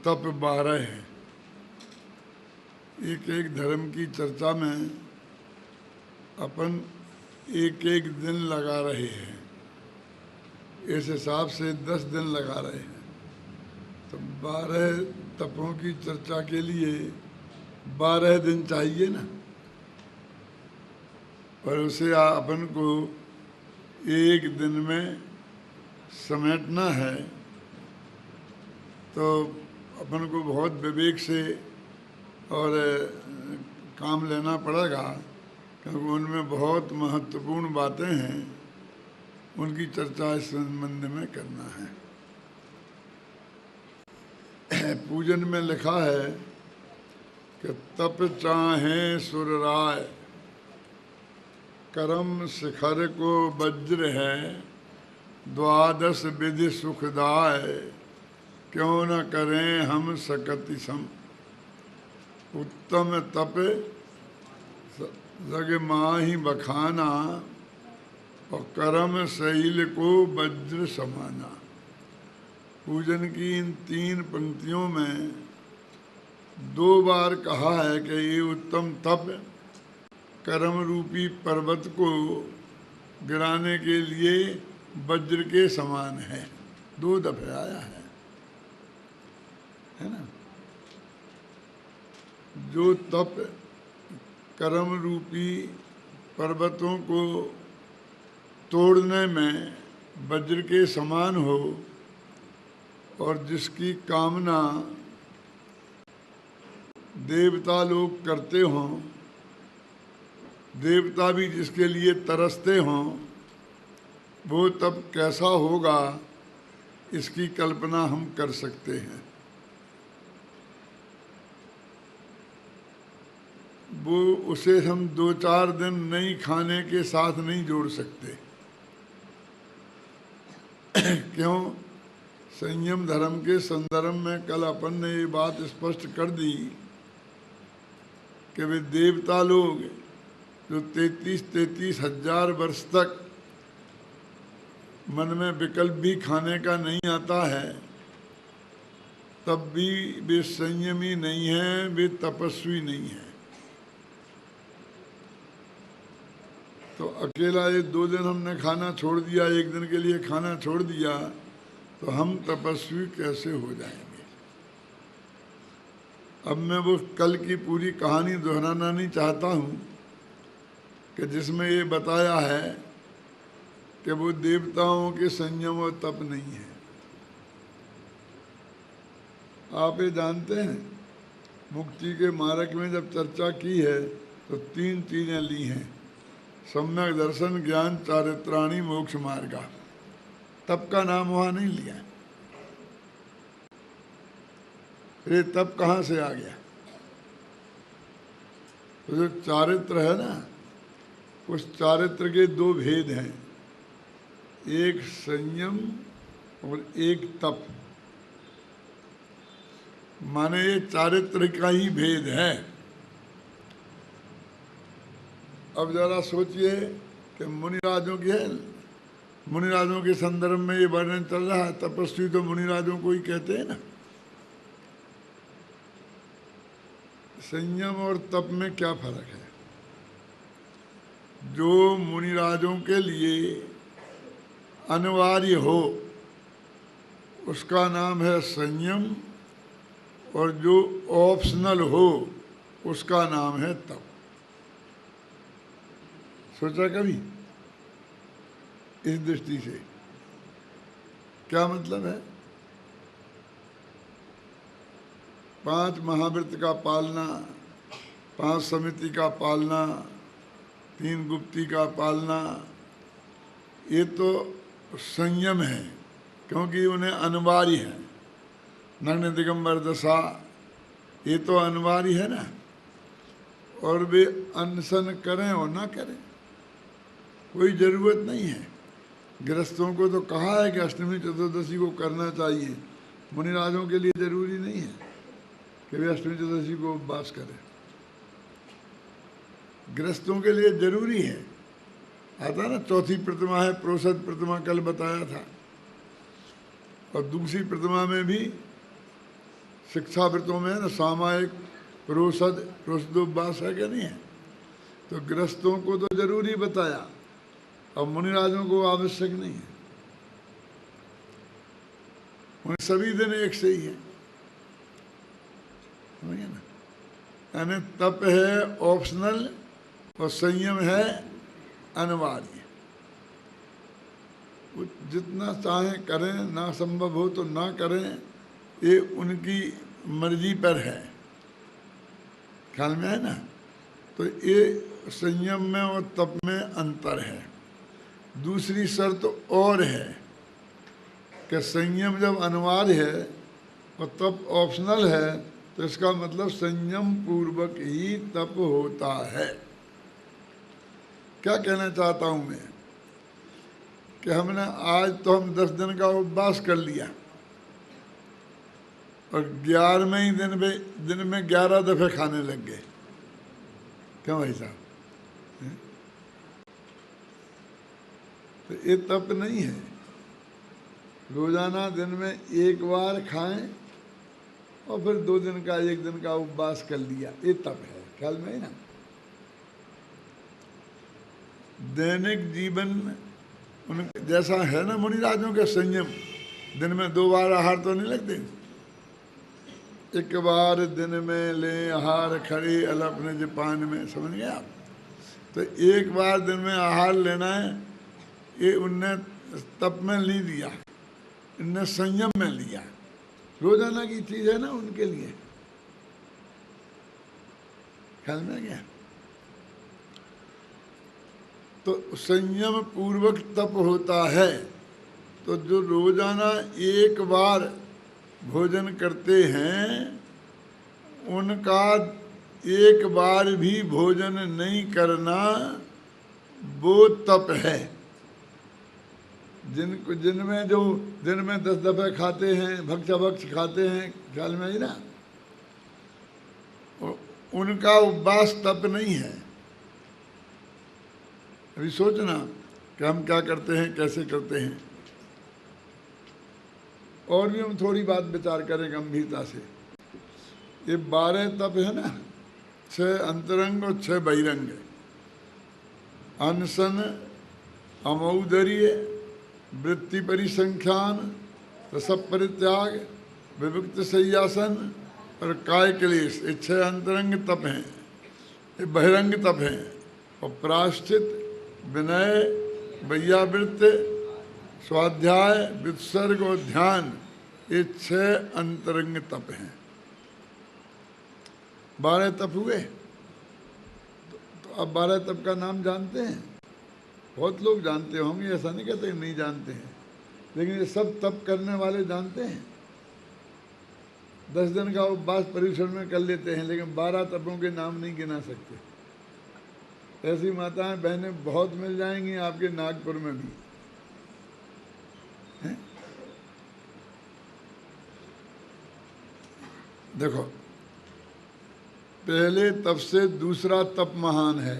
तप 12 हैं। एक एक धर्म की चर्चा में अपन एक एक दिन लगा रहे हैं, इस हिसाब से 10 दिन लगा रहे हैं। तो 12 तपों की चर्चा के लिए 12 दिन चाहिए ना, पर उसे अपन को एक दिन में समेटना है। तो अपन को बहुत विवेक से और काम लेना पड़ेगा, क्योंकि उनमें बहुत महत्वपूर्ण बातें हैं, उनकी चर्चा इस संबंध में करना है। पूजन में लिखा है कि तप चाहें सुर राय, कर्म शिखर को वज्र है, 12 विधि सुखदाय, क्यों न करें हम सकति सम। उत्तम तप जग माही बखाना, और कर्म शैल को वज्र समाना। पूजन की इन 3 पंक्तियों में 2 बार कहा है कि ये उत्तम तप कर्म रूपी पर्वत को गिराने के लिए वज्र के समान है। 2 दफे आया है ना। जो तप कर्म रूपी पर्वतों को तोड़ने में वज्र के समान हो, और जिसकी कामना देवता लोग करते हों, देवता भी जिसके लिए तरसते हों, वो तब कैसा होगा इसकी कल्पना हम कर सकते हैं। वो उसे हम 2-4 दिन नहीं खाने के साथ नहीं जोड़ सकते। क्यों? संयम धर्म के संदर्भ में कल अपन ने ये बात स्पष्ट कर दी कि वे देवता लोग जो 33 हजार वर्ष तक मन में विकल्प भी खाने का नहीं आता है, तब भी वे संयमी नहीं हैं, वे तपस्वी नहीं हैं। तो अकेला ये 2 दिन हमने खाना छोड़ दिया, 1 दिन के लिए खाना छोड़ दिया, तो हम तपस्वी कैसे हो जाएंगे? अब मैं वो कल की पूरी कहानी दोहराना नहीं चाहता हूँ कि जिसमें ये बताया है कि वो देवताओं के संयम और तप नहीं है। आप ये जानते हैं, मुक्ति के मार्ग में जब चर्चा की है तो 3 चीजें ली हैं: सम्यक दर्शन, ज्ञान, चारित्राणी, मोक्ष मार्गा। तप का नाम वहां नहीं लिया। ये तप कहाँ से आ गया? तो जो चारित्र है ना, उस चारित्र के 2 भेद हैं, एक संयम और एक तप। माने ये चारित्र का ही भेद है। अब जरा सोचिए कि मुनिराजों की है, मुनिराजों के संदर्भ में ये वर्णन चल रहा है। तपस्वी तो मुनिराजों को ही कहते हैं ना। संयम और तप में क्या फर्क है? जो मुनिराजों के लिए अनिवार्य हो उसका नाम है संयम, और जो ऑप्शनल हो उसका नाम है तप। सोचा कभी इस दृष्टि से? क्या मतलब है? 5 महाव्रत का पालना, 5 समिति का पालना, 3 गुप्ती का पालना, ये तो संयम है, क्योंकि उन्हें अनिवार्य है। नग्न दिगंबर दशा, ये तो अनिवार्य है ना। और वे अनशन करें और ना करें, कोई ज़रूरत नहीं है। गृहस्थों को तो कहा है कि अष्टमी चतुर्दशी को करना चाहिए, मुनिराजों के लिए जरूरी नहीं है कि वे अष्टमी चतुर्दशी को उपवास करें। गृहस्थों के लिए जरूरी है। आता ना, चौथी प्रतिमा है प्रोषद प्रतिमा, कल बताया था। और दूसरी प्रतिमा में भी शिक्षावृतों में है ना, सामायिक प्रोषद प्रोषदोपवास है क्या नहीं है? तो गृहस्थों को तो जरूरी बताया, अब मुनिराजों को आवश्यक नहीं है। उन सभी दिन एक से ही है, समझिए ना। यानी तप है ऑप्शनल और संयम है अनिवार्य। वो जितना चाहें करें, ना संभव हो तो ना करें, ये उनकी मर्जी पर है। ख्याल में है ना? तो ये संयम में और तप में अंतर है। दूसरी शर्त और है कि संयम जब अनिवार्य है और तप ऑप्शनल है, तो इसका मतलब संयम पूर्वक ही तप होता है। क्या कहना चाहता हूं मैं कि हमने आज तो हम 10 दिन का उपवास कर लिया और 11वें ही दिन में 11 दफे खाने लग गए। क्यों भाई साहब? तो ये तप नहीं है। रोजाना दिन में एक बार खाएं और फिर 2 दिन का 1 दिन का उपवास कर लिया, ये तप है। ख्याल में है ना? दैनिक जीवन उन जैसा है ना मुनिराजों के संयम, दिन में 2 बार आहार तो नहीं लगते। 1 बार दिन में ले आहार खड़े अलपने जपान में, समझ गए आप? तो 1 बार दिन में आहार लेना है, ये उनने तप में नहीं लिया, इनने संयम में लिया। रोजाना की चीज है ना उनके लिए। ख्याल में गया? तो संयम पूर्वक तप होता है। तो जो रोजाना 1 बार भोजन करते हैं, उनका 1 बार भी भोजन नहीं करना वो तप है। जिनमें जो दिन में 10 दफे खाते हैं, भक्ष खाते हैं, ख्याल में ही ना, उनका उपवास तप नहीं है। अभी सोचना कि हम क्या करते हैं, कैसे करते हैं। और भी हम थोड़ी बात विचार करें गंभीरता से। ये 12 तप है ना, 6 अंतरंग और 6 बहिरंग। अनशन, अमौदर्य, वृत्ति परिसंख्यान, रसप परित्याग, विविक्त शय्यासन और काय क्लेश, ये 6 अंतरंग तप हैं। ये बहिरंग तप हैं। और प्रायश्चित, विनय, वैयावृत्त, स्वाध्याय, वित्सर्ग और ध्यान, ये 6 अंतरंग तप हैं। 12 तप हुए। तो अब 12 तप का नाम जानते हैं? बहुत लोग जानते होंगे, ऐसा नहीं कहते नहीं जानते हैं, लेकिन ये सब तप करने वाले जानते हैं। 10 दिन का उपवास परिसर में कर लेते हैं, लेकिन 12 तपों के नाम नहीं गिना सकते। ऐसी माताएं बहनें बहुत मिल जाएंगी आपके नागपुर में भी है? देखो, पहले तप से दूसरा तप महान है,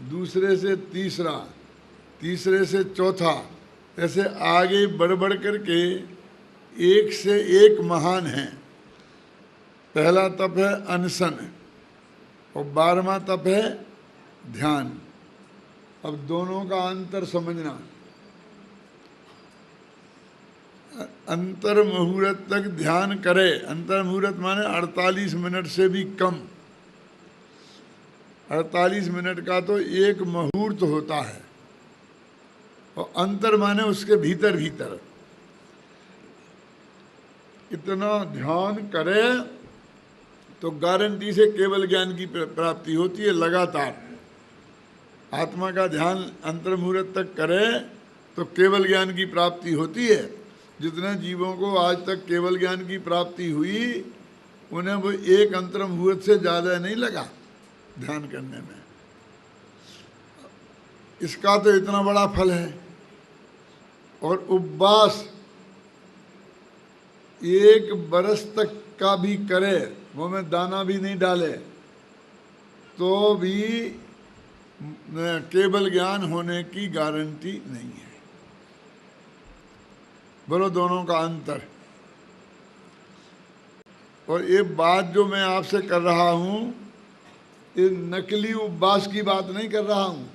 दूसरे से तीसरा, तीसरे से चौथा, ऐसे आगे बढ़ बढ़ करके एक से एक महान है। पहला तप है अनशन और 12वां तप है ध्यान। अब दोनों का अंतर समझना। अंतर मुहूर्त तक ध्यान करे। अंतर मुहूर्त माने 48 मिनट से भी कम। 48 मिनट का तो एक मुहूर्त होता है, और अंतर माने उसके भीतर भीतर। इतना ध्यान करे तो गारंटी से केवल ज्ञान की प्राप्ति होती है। लगातार आत्मा का ध्यान अंतर मुहूर्त तक करे तो केवल ज्ञान की प्राप्ति होती है। जितने जीवों को आज तक केवल ज्ञान की प्राप्ति हुई, उन्हें वो एक अंतर मुहूर्त से ज़्यादा नहीं लगा ध्यान करने में। इसका तो इतना बड़ा फल है। और उपवास 1 बरस तक का भी करे, वो में दाना भी नहीं डाले, तो भी केवल ज्ञान होने की गारंटी नहीं है। बोलो दोनों का अंतर। और ये बात जो मैं आपसे कर रहा हूँ, ये नकली उपवास की बात नहीं कर रहा हूँ।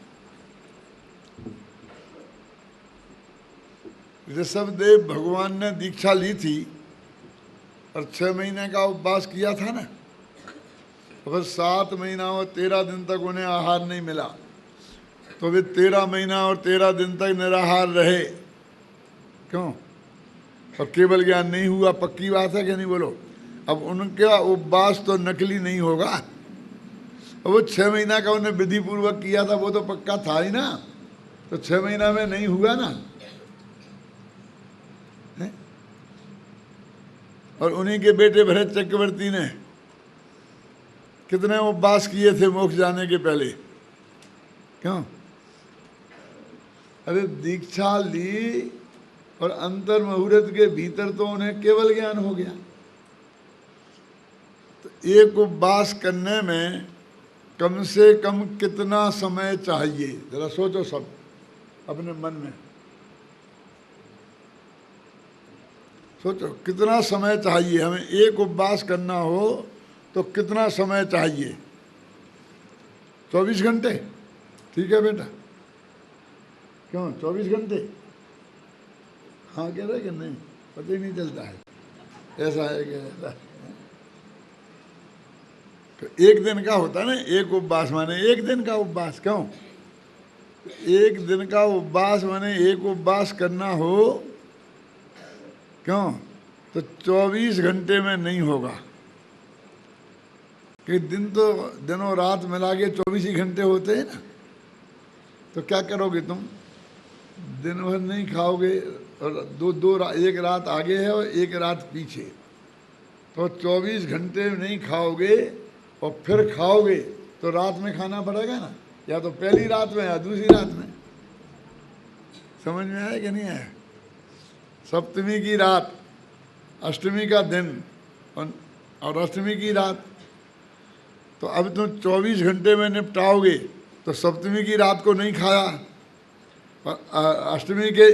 ऋषभदेव भगवान ने दीक्षा ली थी और 6 महीने का उपवास किया था ना, तो फिर 7 महीना और 13 दिन तक उन्हें आहार नहीं मिला, तो वे 13 महीना और 13 दिन तक निराहार रहे। क्यों? और केवल ज्ञान नहीं हुआ, पक्की बात है कि नहीं बोलो? अब उनका उपवास तो नकली नहीं होगा। वो 6 महीना का उन्हें विधि पूर्वक किया था, वो तो पक्का था ही ना, तो 6 महीना में नहीं हुआ ना। है? और उन्हीं के बेटे भरत चक्रवर्ती ने कितने उपवास किए थे मोक्ष जाने के पहले? क्यों? अरे दीक्षा ली और अंतर मुहूर्त के भीतर तो उन्हें केवल ज्ञान हो गया। तो एक उपवास करने में कम से कम कितना समय चाहिए? जरा सोचो सब अपने मन में, सोचो कितना समय चाहिए हमें एक उपवास करना हो तो कितना समय चाहिए? 24 घंटे? ठीक है बेटा, क्यों 24 घंटे? हाँ कह रहे कि नहीं? पता ही नहीं चलता है, ऐसा है कि ऐसा है। तो एक दिन का होता है ना एक उपवास, माने एक दिन का उपवास। क्यों? एक दिन का उपवास माने एक उपवास करना हो, क्यों? तो 24 घंटे में नहीं होगा, कि दिन तो दिनों रात मिला के 24 ही घंटे होते हैं ना। तो क्या करोगे तुम? दिन भर नहीं खाओगे और एक रात आगे है और एक रात पीछे, तो 24 घंटे नहीं खाओगे और फिर खाओगे तो रात में खाना पड़ेगा ना, या तो पहली रात में या दूसरी रात में। समझ में आया कि नहीं आया? सप्तमी की रात, अष्टमी का दिन और अष्टमी की रात, तो अब तुम 24 घंटे में निपटाओगे तो सप्तमी की रात को नहीं खाया और अष्टमी के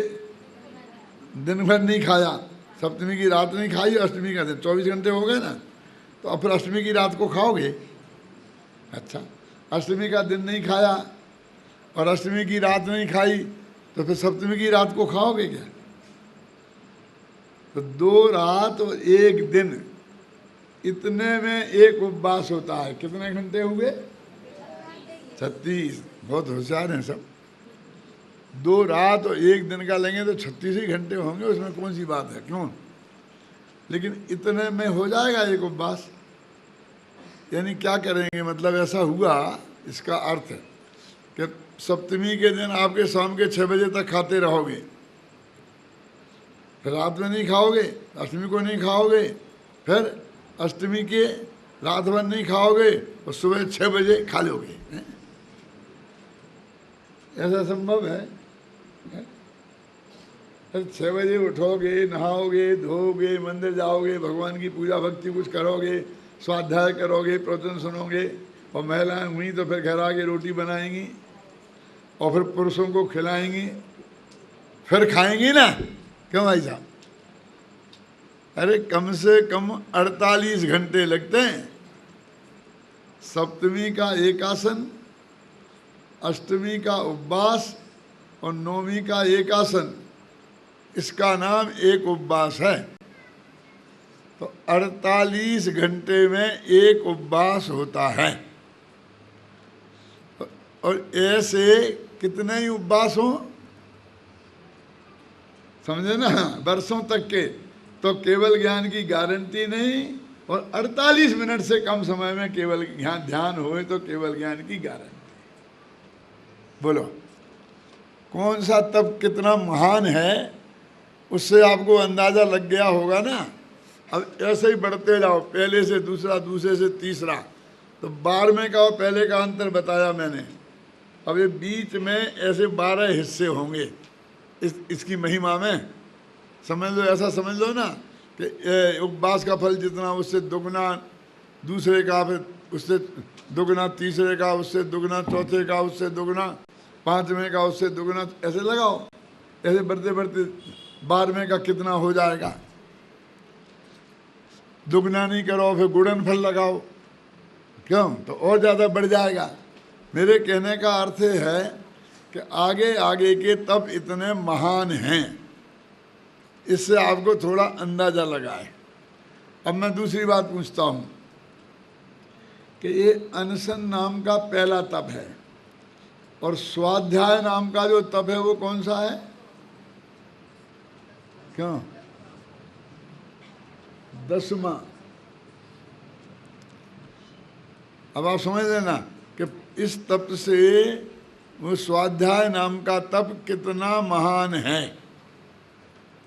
दिन भर नहीं खाया, सप्तमी की रात नहीं खाई, अष्टमी का दिन, 24 घंटे हो गए ना। तो अब फिर अष्टमी की रात को खाओगे। अच्छा, अष्टमी का दिन नहीं खाया और अष्टमी की रात नहीं खाई, तो फिर सप्तमी की रात को खाओगे क्या? तो 2 रात और 1 दिन, इतने में एक उपवास होता है। कितने घंटे हुए? 36। बहुत होशियार हैं सब। 2 रात और 1 दिन का लेंगे तो 36 ही घंटे होंगे, उसमें कौन सी बात है? क्यों? लेकिन इतने में हो जाएगा एक उपवास। यानी क्या करेंगे? मतलब ऐसा हुआ, इसका अर्थ है कि सप्तमी के दिन आपके शाम के 6 बजे तक खाते रहोगे, फिर रात में नहीं खाओगे, अष्टमी को नहीं खाओगे, फिर अष्टमी के रात भर नहीं खाओगे और सुबह 6 बजे खा लोगे। ऐसा संभव है? फिर 6 बजे उठोगे, नहाओगे, धोओगे, मंदिर जाओगे, भगवान की पूजा भक्ति कुछ करोगे, स्वाध्याय करोगे, प्रवचन सुनोगे, और महिलाएं हुई तो फिर घर आके रोटी बनाएंगी और फिर पुरुषों को खिलाएंगी, फिर खाएंगी ना। क्यों भाई साहब? अरे कम से कम 48 घंटे लगते हैं। सप्तमी का एकासन, अष्टमी का उपवास और नवमी का एकासन, इसका नाम एक उपवास है। तो 48 घंटे में एक उपवास होता है। और ऐसे कितने ही उपवास हों, समझे ना, वर्षों तक के, तो केवल ज्ञान की गारंटी नहीं, और 48 मिनट से कम समय में केवल ध्यान होए तो केवल ज्ञान की गारंटी। बोलो कौन सा तप कितना महान है, उससे आपको अंदाजा लग गया होगा ना। अब ऐसे ही बढ़ते जाओ, पहले से दूसरा, दूसरे से तीसरा, तो 12वें का और पहले का अंतर बताया मैंने। अब ये बीच में ऐसे 12 हिस्से होंगे इसकी महिमा में। समझ लो, ऐसा समझ लो ना कि उपवास का फल जितना, उससे दुगना दूसरे का, फिर उससे दुगना तीसरे का, उससे दुगना चौथे का, उससे दुगना 5वें का, उससे दुगना, ऐसे लगाओ। ऐसे बढ़ते बढ़ते 12वें का कितना हो जाएगा। दुगना नहीं करो फिर गुड़न फल लगाओ, क्यों? तो और ज़्यादा बढ़ जाएगा। मेरे कहने का अर्थ है कि आगे आगे के तप इतने महान हैं, इससे आपको थोड़ा अंदाजा लगाए। अब मैं दूसरी बात पूछता हूँ कि ये अनशन नाम का पहला तप है और स्वाध्याय नाम का जो तप है वो कौन सा है? क्यों? 10वां। अब आप समझ लेना कि इस तप से वो स्वाध्याय नाम का तप कितना महान है,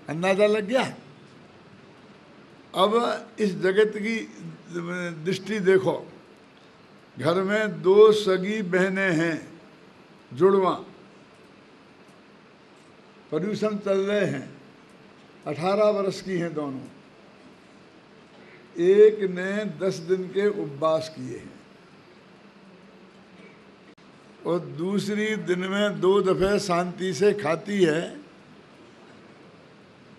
अंदाजा लग गया। अब इस जगत की दृष्टि देखो, घर में 2 सगी बहनें हैं, जुड़वा, पर्यूषण चल रहे हैं, 18 वर्ष की हैं दोनों। एक ने 10 दिन के उपवास किए हैं और दूसरी दिन में 2 दफे शांति से खाती है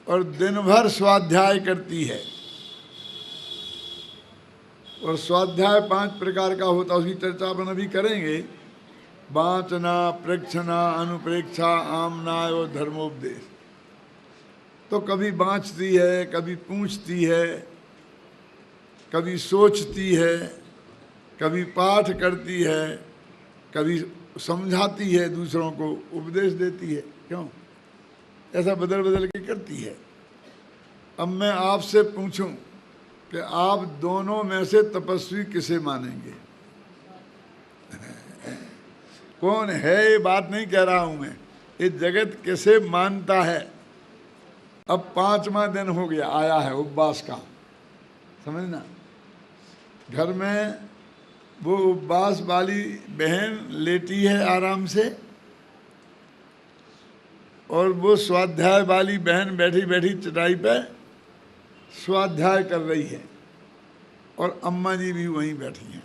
और दिन भर स्वाध्याय करती है। और स्वाध्याय 5 प्रकार का होता है, उसकी चर्चा अपन अभी करेंगे। वाचना, प्रेक्षणा, अनुप्रेक्षा, आमनाय और धर्मोपदेश। तो कभी बाँचती है, कभी पूछती है, कभी सोचती है, कभी पाठ करती है, कभी समझाती है, दूसरों को उपदेश देती है। क्यों? ऐसा बदल बदल के करती है। अब मैं आपसे पूछूं कि आप दोनों में से तपस्वी किसे मानेंगे? कौन है? ये बात नहीं कह रहा हूं मैं, ये जगत किसे मानता है? अब 5वां दिन हो गया, आया है उपवास का, समझना। घर में वो उपवास वाली बहन लेटी है आराम से और वो स्वाध्याय वाली बहन बैठी बैठी चटाई पे स्वाध्याय कर रही है और अम्मा जी भी वहीं बैठी हैं।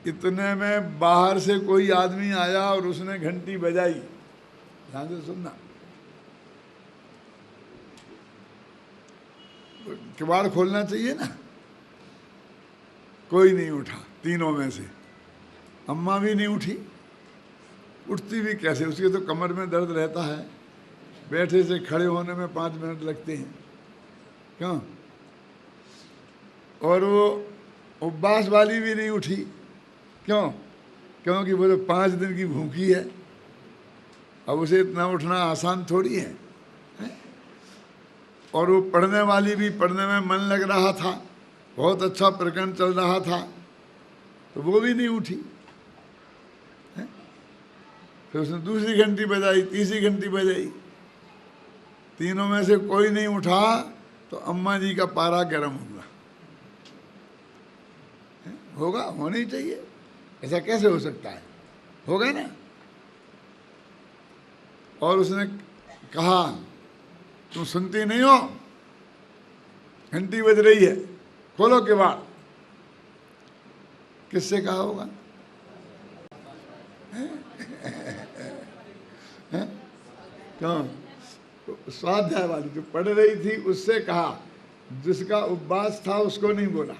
इतने में बाहर से कोई आदमी आया और उसने घंटी बजाई। ध्यान से सुनना। किवाड़ खोलना चाहिए ना, कोई नहीं उठा तीनों में से। अम्मा भी नहीं उठी, उठती भी कैसे? उसके तो कमर में दर्द रहता है, बैठे से खड़े होने में 5 मिनट लगते हैं। क्यों? और वो उपवास वाली भी नहीं उठी। क्यों? क्योंकि वो तो 5 दिन की भूखी है, अब उसे इतना उठना आसान थोड़ी है। और वो पढ़ने वाली भी, पढ़ने में मन लग रहा था, बहुत अच्छा प्रकरण चल रहा था, तो वो भी नहीं उठी। फिर उसने दूसरी घंटी बजाई, तीसरी घंटी बजाई, तीनों में से कोई नहीं उठा तो अम्मा जी का पारा गर्म हुआ। होगा, होनी चाहिए, ऐसा कैसे हो सकता है? होगा ना। और उसने कहा, तुम सुनती नहीं हो, घंटी बज रही है, खोलो किवाड़। किससे कहा होगा? क्यों? स्वाध्याय वाली जो पढ़ रही थी उससे कहा, जिसका उपवास था उसको नहीं बोला,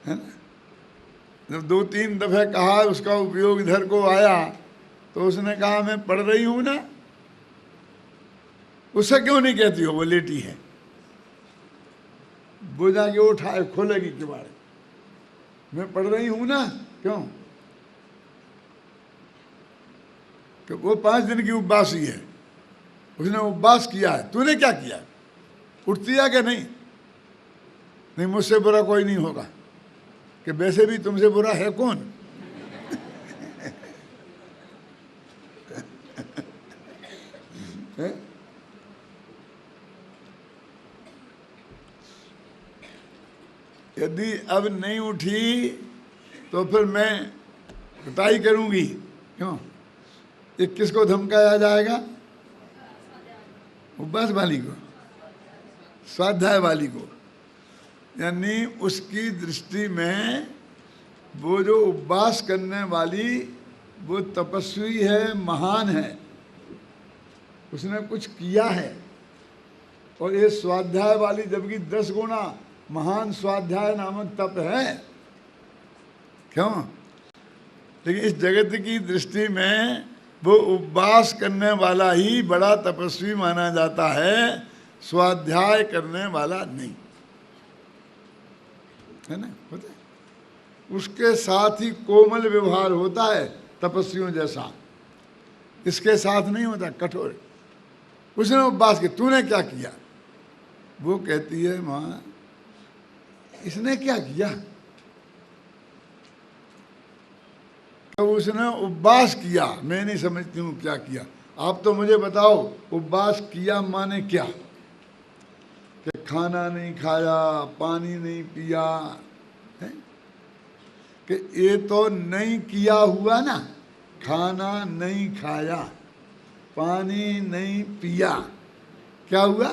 है ना। जब 2-3 दफे कहा, उसका उपयोग इधर को आया, तो उसने कहा मैं पढ़ रही हूं ना। उसे क्यों नहीं कहती हो? वो लेटी है, वो जाके उठाए, खोलेगी किवाड़। मैं पढ़ रही हूं ना। क्यों? कि वो 5 दिन की उपवासी है, उसने उपवास किया है, तूने क्या किया? उठती है कि नहीं? नहीं, मुझसे बुरा कोई नहीं होगा। कि वैसे भी तुमसे बुरा है कौन? यदि अब नहीं उठी तो फिर मैं पिटाई करूंगी। क्यों? ये किसको धमकाया जाएगा? उपवास वाली को, स्वाध्याय वाली को। यानी उसकी दृष्टि में वो जो उपवास करने वाली वो तपस्वी है, महान है, उसने कुछ किया है। और ये स्वाध्याय वाली जबकि 10 गुना महान स्वाध्याय नामक तप है। क्यों? लेकिन इस जगत की दृष्टि में वो उपवास करने वाला ही बड़ा तपस्वी माना जाता है, स्वाध्याय करने वाला नहीं, है ना? होता है। उसके साथ ही कोमल व्यवहार होता है तपस्वियों जैसा, इसके साथ नहीं होता, कठोर। उसने उपवास किया, तूने क्या किया? वो कहती है माँ इसने क्या किया? तो उसने उपवास किया, मैं नहीं समझती हूँ क्या किया। आप तो मुझे बताओ उपवास किया माने क्या? कि खाना नहीं खाया, पानी नहीं पिया, है? कि ये तो नहीं किया हुआ ना, खाना नहीं खाया, पानी नहीं पिया, क्या हुआ?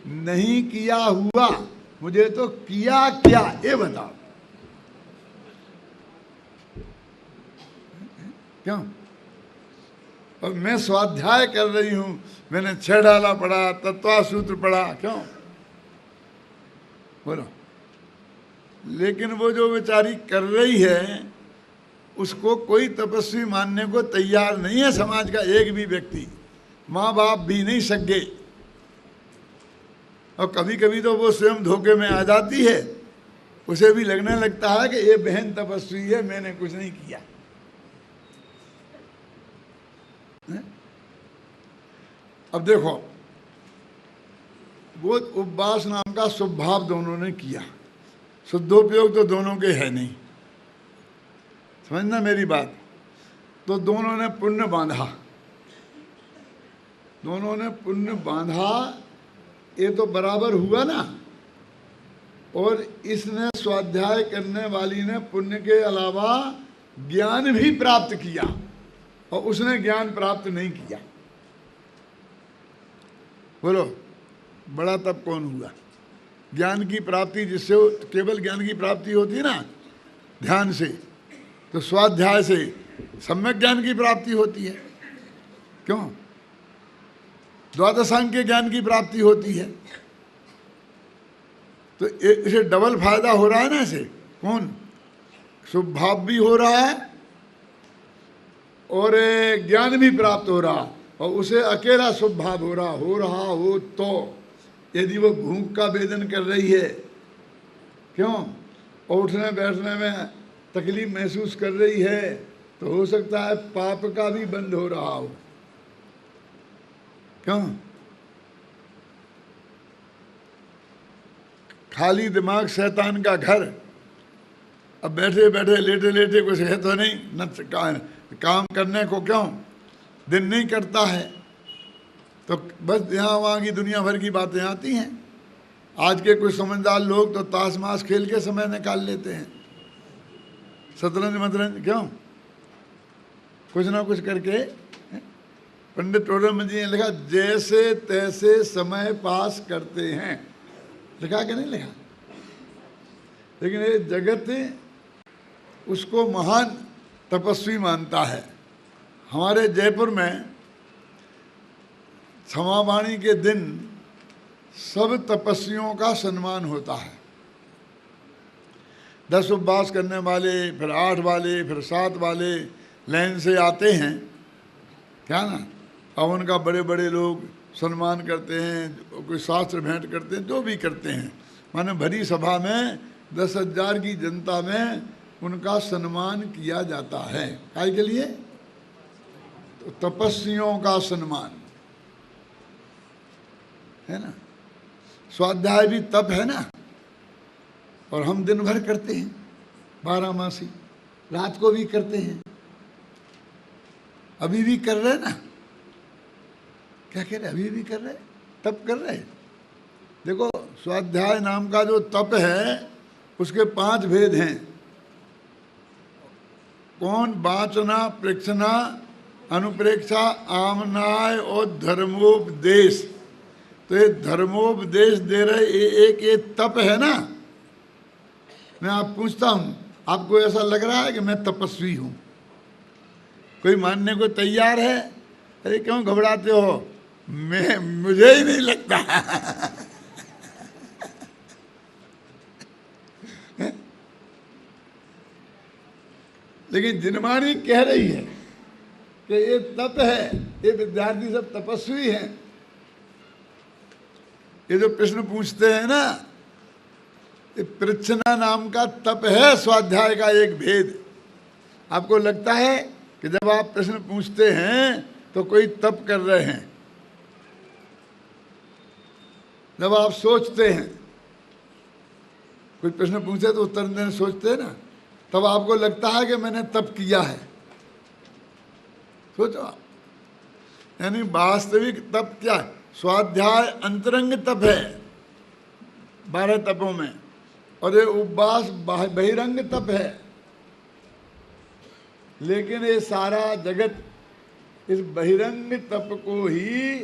नहीं किया हुआ। मुझे तो किया क्या ये बताओ। क्यों? और मैं स्वाध्याय कर रही हूं, मैंने 6 डाला पढ़ा, तत्वा सूत्र पढ़ा, क्यों? बोलो। लेकिन वो जो बेचारी कर रही है उसको कोई तपस्वी मानने को तैयार नहीं है समाज का एक भी व्यक्ति, माँ बाप भी नहीं सके। और कभी कभी तो वो स्वयं धोखे में आ जाती है, उसे भी लगने लगता है कि ये बहन तपस्वी है, मैंने कुछ नहीं किया। अब देखो, वो उपवास नाम का स्वभाव दोनों ने किया, शुद्धोपयोग तो दोनों के है नहीं, समझना मेरी बात। तो दोनों ने पुण्य बांधा, दोनों ने पुण्य बांधा, ये तो बराबर हुआ ना। और इसने स्वाध्याय करने वाली ने पुण्य के अलावा ज्ञान भी प्राप्त किया और उसने ज्ञान प्राप्त नहीं किया। बोलो, बड़ा तप कौन हुआ? ज्ञान की प्राप्ति जिससे केवल ज्ञान की प्राप्ति होती है ना ध्यान से, तो स्वाध्याय से सम्यक ज्ञान की प्राप्ति होती है। क्यों? द्वादशांग के ज्ञान की प्राप्ति होती है। तो इसे डबल फायदा हो रहा है ना। इसे कौन? स्वभाव भी हो रहा है और ज्ञान भी प्राप्त हो रहा, और उसे अकेला स्वभाव हो रहा हो तो यदि वो भूख का वेदन कर रही है, क्यों, और उठने बैठने में तकलीफ महसूस कर रही है, तो हो सकता है पाप का भी बंद हो रहा हो। क्यों? खाली दिमाग शैतान का घर। अब बैठे बैठे लेटे लेटे कुछ है तो नहीं, न काम करने को, क्यों दिन नहीं करता है, तो बस यहाँ वहाँ की दुनिया भर की बातें आती हैं। आज के कुछ समझदार लोग तो ताश माश खेल के समय निकाल लेते हैं, शतरंज मतरंज, क्यों, कुछ ना कुछ करके। पंडित टोडरमल जी ने लिखा, जैसे तैसे समय पास करते हैं, लिखा कि नहीं लिखा? लेकिन ये जगत उसको महान तपस्वी मानता है। हमारे जयपुर में क्षमावाणी के दिन सब तपस्वियों का सम्मान होता है। 10 उपवास करने वाले, फिर 8 वाले, फिर 7 वाले लाइन से आते हैं, क्या ना, अब उनका बड़े बड़े लोग सम्मान करते हैं, कोई शास्त्र भेंट करते हैं, जो भी करते हैं, माने भरी सभा में 10,000 की जनता में उनका सम्मान किया जाता है। काय के लिए? तो तपस्वियों का सम्मान है ना। स्वाध्याय भी तप है ना, और हम दिन भर करते हैं, 12 मासी, रात को भी करते हैं, अभी भी कर रहे हैं ना। क्या कह रहे? अभी भी कर रहे, तप कर रहे। देखो, स्वाध्याय नाम का जो तप है उसके 5 भेद हैं। कौन? वाचना, प्रेक्षणा, अनुप्रेक्षा, आमनाय और धर्मोपदेश। तो ये धर्मोपदेश दे रहे ये तप है ना। मैं आप पूछता हूँ, आपको ऐसा लग रहा है कि मैं तपस्वी हूँ? कोई मानने को तैयार है? अरे क्यों घबराते हो? मुझे ही नहीं लगता। लेकिन जिनवाणी कह रही है कि ये तप है, ये विद्यार्थी सब तपस्वी हैं। ये जो प्रश्न पूछते हैं ना, ये पृच्छना नाम का तप है, स्वाध्याय का एक भेद। आपको लगता है कि जब आप प्रश्न पूछते हैं तो कोई तप कर रहे हैं। जब आप सोचते हैं, कोई प्रश्न पूछे तो उत्तर देने सोचते हैं ना, तब आपको लगता है कि मैंने तप किया है। सोचो आप, यानी वास्तविक तप क्या है? स्वाध्याय अंतरंग तप है 12 तपों में, और ये उपवास बहिरंग तप है। लेकिन ये सारा जगत इस बहिरंग तप को ही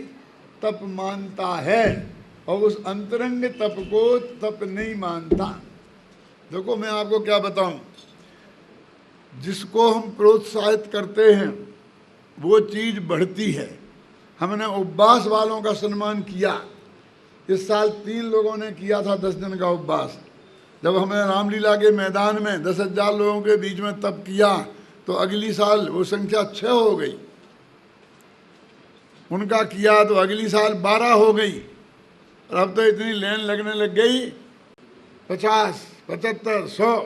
तप मानता है और उस अंतरंग तप को तप नहीं मानता। देखो मैं आपको क्या बताऊं, जिसको हम प्रोत्साहित करते हैं वो चीज बढ़ती है। हमने उपवास वालों का सम्मान किया। इस साल 3 लोगों ने किया था 10 दिन का उपवास। जब हमने रामलीला के मैदान में 10,000 लोगों के बीच में तप किया तो अगली साल वो संख्या 6 हो गई। उनका किया तो अगली साल 12 हो गई। और अब तो इतनी लाइन लगने लग गई, 50, 75, 100।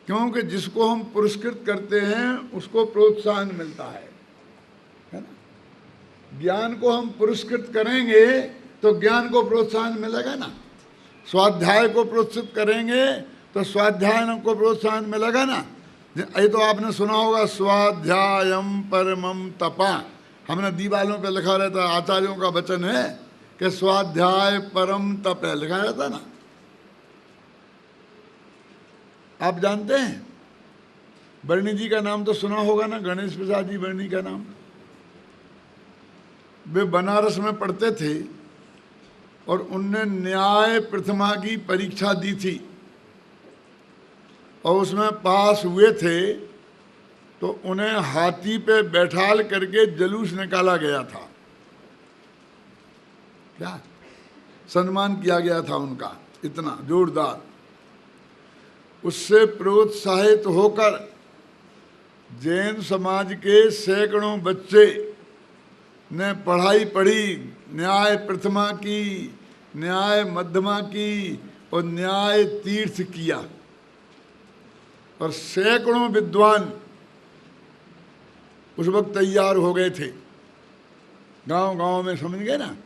क्योंकि जिसको हम पुरस्कृत करते हैं उसको प्रोत्साहन मिलता है ना। ज्ञान को हम पुरस्कृत करेंगे तो ज्ञान को प्रोत्साहन मिलेगा ना। स्वाध्याय को प्रोत्साहित करेंगे तो स्वाध्याय को प्रोत्साहन मिलेगा ना। ये तो आपने सुना होगा, स्वाध्यायम परमम तपा। हमने दीवालों पे लिखा रहता है, आचार्यों का वचन है कि स्वाध्याय परम तप है, लिखा रहता ना। आप जानते हैं वर्णी जी का नाम तो सुना होगा ना, गणेश प्रसाद जी वर्णी का नाम। वे बनारस में पढ़ते थे और उनने न्याय प्रथमा की परीक्षा दी थी और उसमें पास हुए थे तो उन्हें हाथी पे बैठाल करके जुलूस निकाला गया था। क्या सम्मान किया गया था उनका, इतना जोरदार। उससे प्रोत्साहित होकर जैन समाज के सैकड़ों बच्चे ने पढ़ाई पढ़ी, न्याय प्रथमा की, न्याय मध्यमा की और न्याय तीर्थ किया। और सैकड़ों विद्वान उस वक्त तैयार हो गए थे गांव-गांव में, समझ गए ना।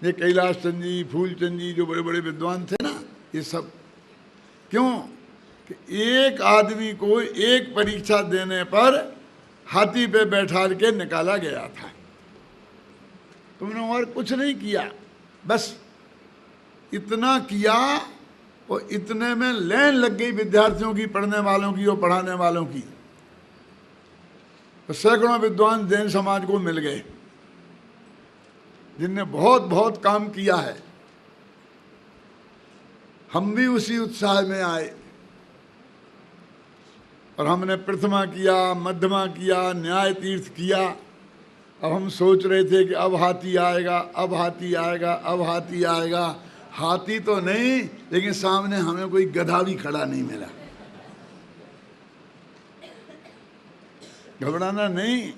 ये कैलाश चंद जी, फूलचंद जी, जो बड़े बड़े विद्वान थे ना, ये सब। क्यों कि एक आदमी को एक परीक्षा देने पर हाथी पे बैठा के निकाला गया था। तुमने और कुछ नहीं किया, बस इतना किया और इतने में लाइन लग गई विद्यार्थियों की, पढ़ने वालों की और पढ़ाने वालों की। तो सैकड़ों विद्वान जैन समाज को मिल गए जिनने बहुत बहुत काम किया है। हम भी उसी उत्साह में आए और हमने प्रथमा किया, मध्यमा किया, न्याय तीर्थ किया। अब हम सोच रहे थे कि अब हाथी आएगा, अब हाथी आएगा, अब हाथी आएगा। हाथी तो नहीं, लेकिन सामने हमें कोई गधा भी खड़ा नहीं मिला। घबराना नहीं,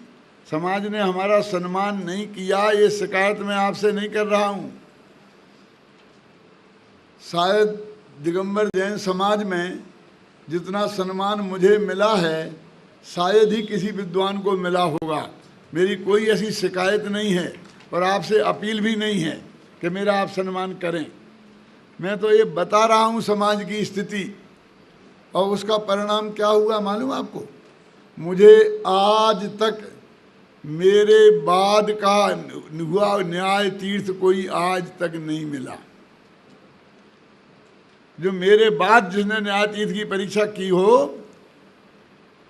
समाज ने हमारा सम्मान नहीं किया, ये शिकायत मैं आपसे नहीं कर रहा हूं। शायद दिगंबर जैन समाज में जितना सम्मान मुझे मिला है शायद ही किसी विद्वान को मिला होगा। मेरी कोई ऐसी शिकायत नहीं है और आपसे अपील भी नहीं है कि मेरा आप सम्मान करें। मैं तो ये बता रहा हूँ समाज की स्थिति, और उसका परिणाम क्या हुआ मालूम आपको? मुझे आज तक मेरे बाद का हुआ न्याय तीर्थ कोई आज तक नहीं मिला। जो मेरे बाद जिसने न्याय तीर्थ की परीक्षा की हो,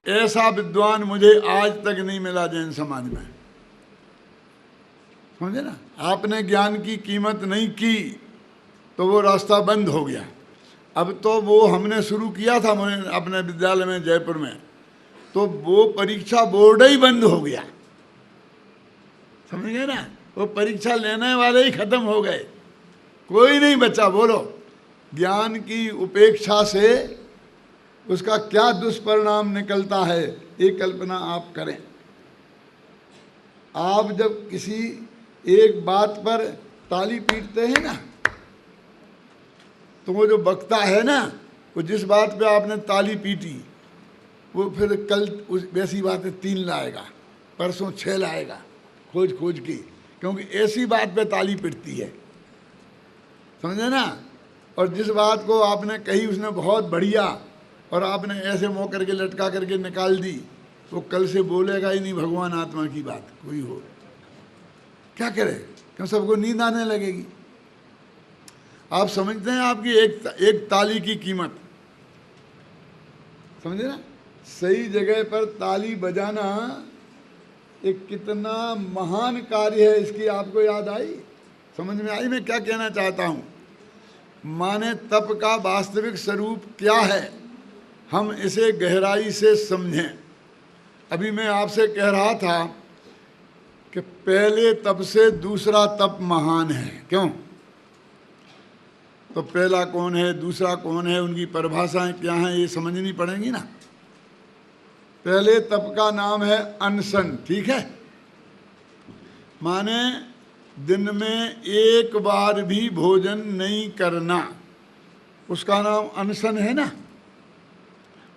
ऐसा विद्वान मुझे आज तक नहीं मिला जैन समाज में। समझे ना। आपने ज्ञान की कीमत नहीं की तो वो रास्ता बंद हो गया। अब तो वो हमने शुरू किया था अपने विद्यालय में जयपुर में, तो वो परीक्षा बोर्ड ही बंद हो गया। समझ गए ना? वो परीक्षा लेने वाले ही खत्म हो गए, कोई नहीं बचा। बोलो, ज्ञान की उपेक्षा से उसका क्या दुष्परिणाम निकलता है, ये कल्पना आप करें। आप जब किसी एक बात पर ताली पीटते हैं ना, तो वो जो वक्ता है ना, वो जिस बात पे आपने ताली पीटी, वो फिर कल उस वैसी बातें 3 लाएगा, परसों 6 लाएगा, खोज खोज की, क्योंकि ऐसी बात पे ताली पिटती है। समझे ना? और जिस बात को आपने कही उसने बहुत बढ़िया, और आपने ऐसे मुँह करके लटका करके निकाल दी, वो कल से बोलेगा ही नहीं भगवान आत्मा की बात कोई हो। क्या करे? क्यों? सबको नींद आने लगेगी। आप समझते हैं आपकी एक ताली की कीमत? समझे ना? सही जगह पर ताली बजाना एक कितना महान कार्य है, इसकी आपको याद आई, समझ में आई मैं क्या कहना चाहता हूँ? माने तप का वास्तविक स्वरूप क्या है, हम इसे गहराई से समझें। अभी मैं आपसे कह रहा था कि पहले तप से दूसरा तप महान है। क्यों? तो पहला कौन है, दूसरा कौन है, उनकी परिभाषाएं क्या हैं, ये समझनी पड़ेंगी ना। पहले तप का नाम है अनशन, ठीक है? माने दिन में एक बार भी भोजन नहीं करना, उसका नाम अनशन है ना।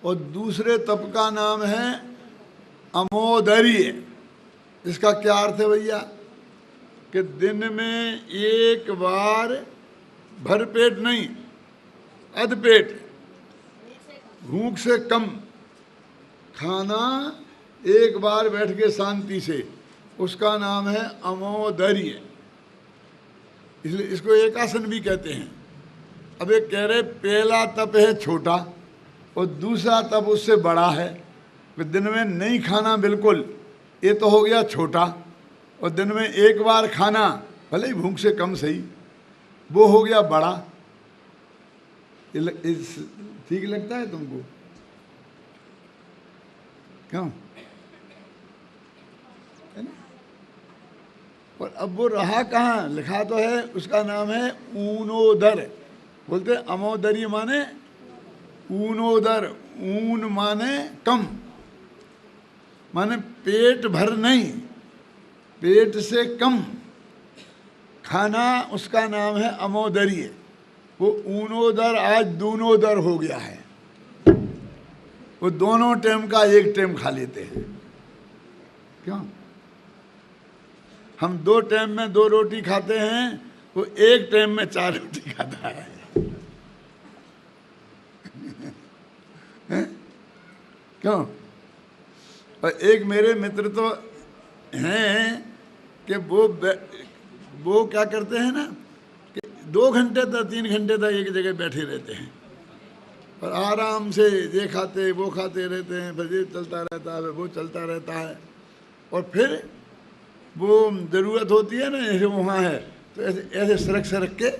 और दूसरे तप का नाम है अमोदर्य। इसका क्या अर्थ है भैया? कि दिन में एक बार भरपेट नहीं, अधपेट, भूख से कम खाना एक बार बैठ के शांति से, उसका नाम है अमोदर्य। इसलिए इसको एकासन भी कहते हैं। अब एक कह रहे पहला तप है छोटा और दूसरा तप उससे बड़ा है। दिन में नहीं खाना बिल्कुल, ये तो हो गया छोटा, और दिन में एक बार खाना भले ही भूख से कम सही, वो हो गया बड़ा। ठीक लगता है तुमको? क्यों? है ना? और अब वो रहा कहाँ? लिखा तो है, उसका नाम है ऊनोदर। बोलते अमोदरी माने ऊनोदर। ऊन माने कम, माने पेट भर नहीं, पेट से कम खाना, उसका नाम है अमोदर्य। वो ऊनोदर आज दूनोदर हो गया है। वो दोनों टाइम का एक टाइम खा लेते हैं। क्यों? हम 2 टाइम में 2 रोटी खाते हैं, वो एक टाइम में 4 रोटी खाता है। क्यों? और एक मेरे मित्र तो हैं कि वो क्या करते हैं ना कि 2 घंटे तक 3 घंटे तक एक जगह बैठे रहते हैं और आराम से ये खाते वो खाते रहते हैं, फिर ये चलता रहता है, वो चलता रहता है। और फिर वो ज़रूरत होती है ना, जैसे वहाँ है तो ऐसे ऐसे सरक के,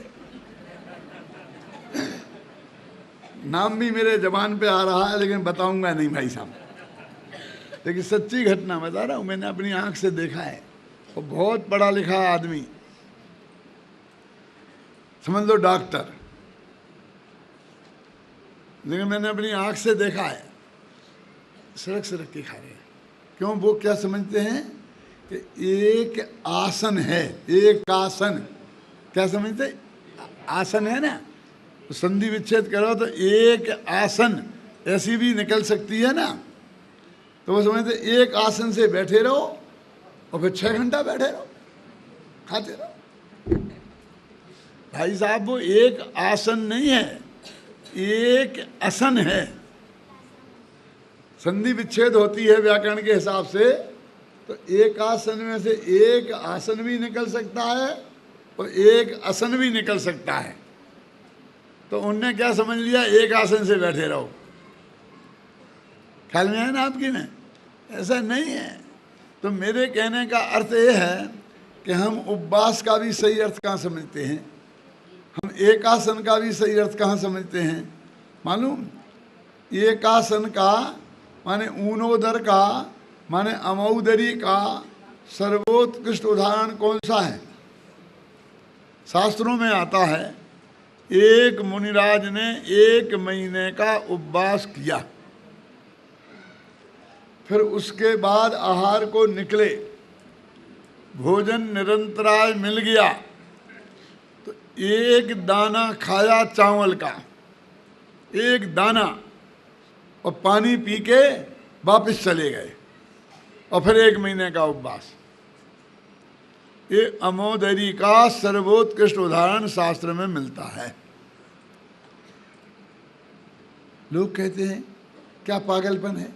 नाम भी मेरे जबान पे आ रहा है लेकिन बताऊंगा नहीं भाई साहब, लेकिन सच्ची घटना बता रहा हूँ, मैंने अपनी आंख से देखा है। और बहुत पढ़ा लिखा आदमी, समझ लो डॉक्टर, लेकिन मैंने अपनी आंख से देखा है, सरक के खा रहे हैं। क्यों? वो क्या समझते हैं कि एक आसन है, एक आसन, क्या समझते? आसन है ना, तो संधि विच्छेद करो तो एक आसन ऐसी भी निकल सकती है ना। तो वो समझते एक आसन से बैठे रहो और फिर 6 घंटा बैठे रहो, खाते रहो। भाई साहब वो एक आसन नहीं है, एक आसन है। संधि विच्छेद होती है व्याकरण के हिसाब से, तो एक आसन में से एक आसन भी निकल सकता है और एक आसन भी निकल सकता है। तो उनने क्या समझ लिया, एक आसन से बैठे रहो। ख्याल में है ना आपकी में? ऐसा नहीं है। तो मेरे कहने का अर्थ ये है कि हम उपवास का भी सही अर्थ कहाँ समझते हैं, हम एकासन का भी सही अर्थ कहाँ समझते हैं मालूम? एकासन का माने ऊनोदर का माने अमौदरी का सर्वोत्कृष्ट उदाहरण कौन सा है? शास्त्रों में आता है, एक मुनिराज ने 1 महीने का उपवास किया, फिर उसके बाद आहार को निकले, भोजन निरंतराय मिल गया, तो 1 दाना खाया चावल का, 1 दाना, और पानी पी के वापस चले गए, और फिर 1 महीने का उपवास। ये अमोदरी का सर्वोत्कृष्ट उदाहरण शास्त्र में मिलता है। लोग कहते हैं क्या पागलपन है,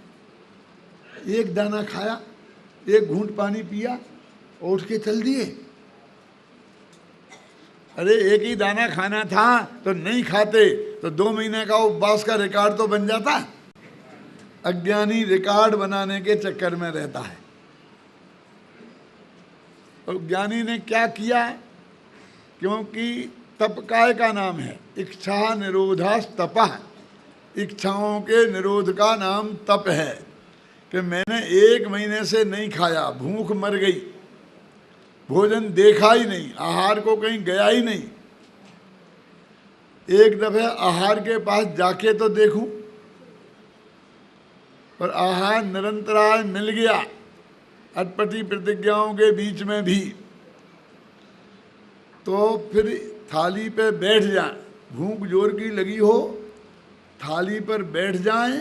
1 दाना खाया, 1 घूंट पानी पिया और उठ के चल दिए। अरे 1 ही दाना खाना था तो नहीं खाते तो 2 महीने का उपवास का रिकॉर्ड तो बन जाता। अज्ञानी रिकॉर्ड बनाने के चक्कर में रहता है। और ज्ञानी ने क्या किया? क्योंकि तप काय का नाम है, इच्छा निरोधास तपः, इच्छाओं के निरोध का नाम तप है। कि मैंने 1 महीने से नहीं खाया, भूख मर गई, भोजन देखा ही नहीं, आहार को कहीं गया ही नहीं, एक दफे आहार के पास जाके तो देखूं, और आहार निरंतराय मिल गया, अटपटी प्रतिज्ञाओं के बीच में भी, तो फिर थाली पे बैठ जाए, भूख जोर की लगी हो, थाली पर बैठ जाएं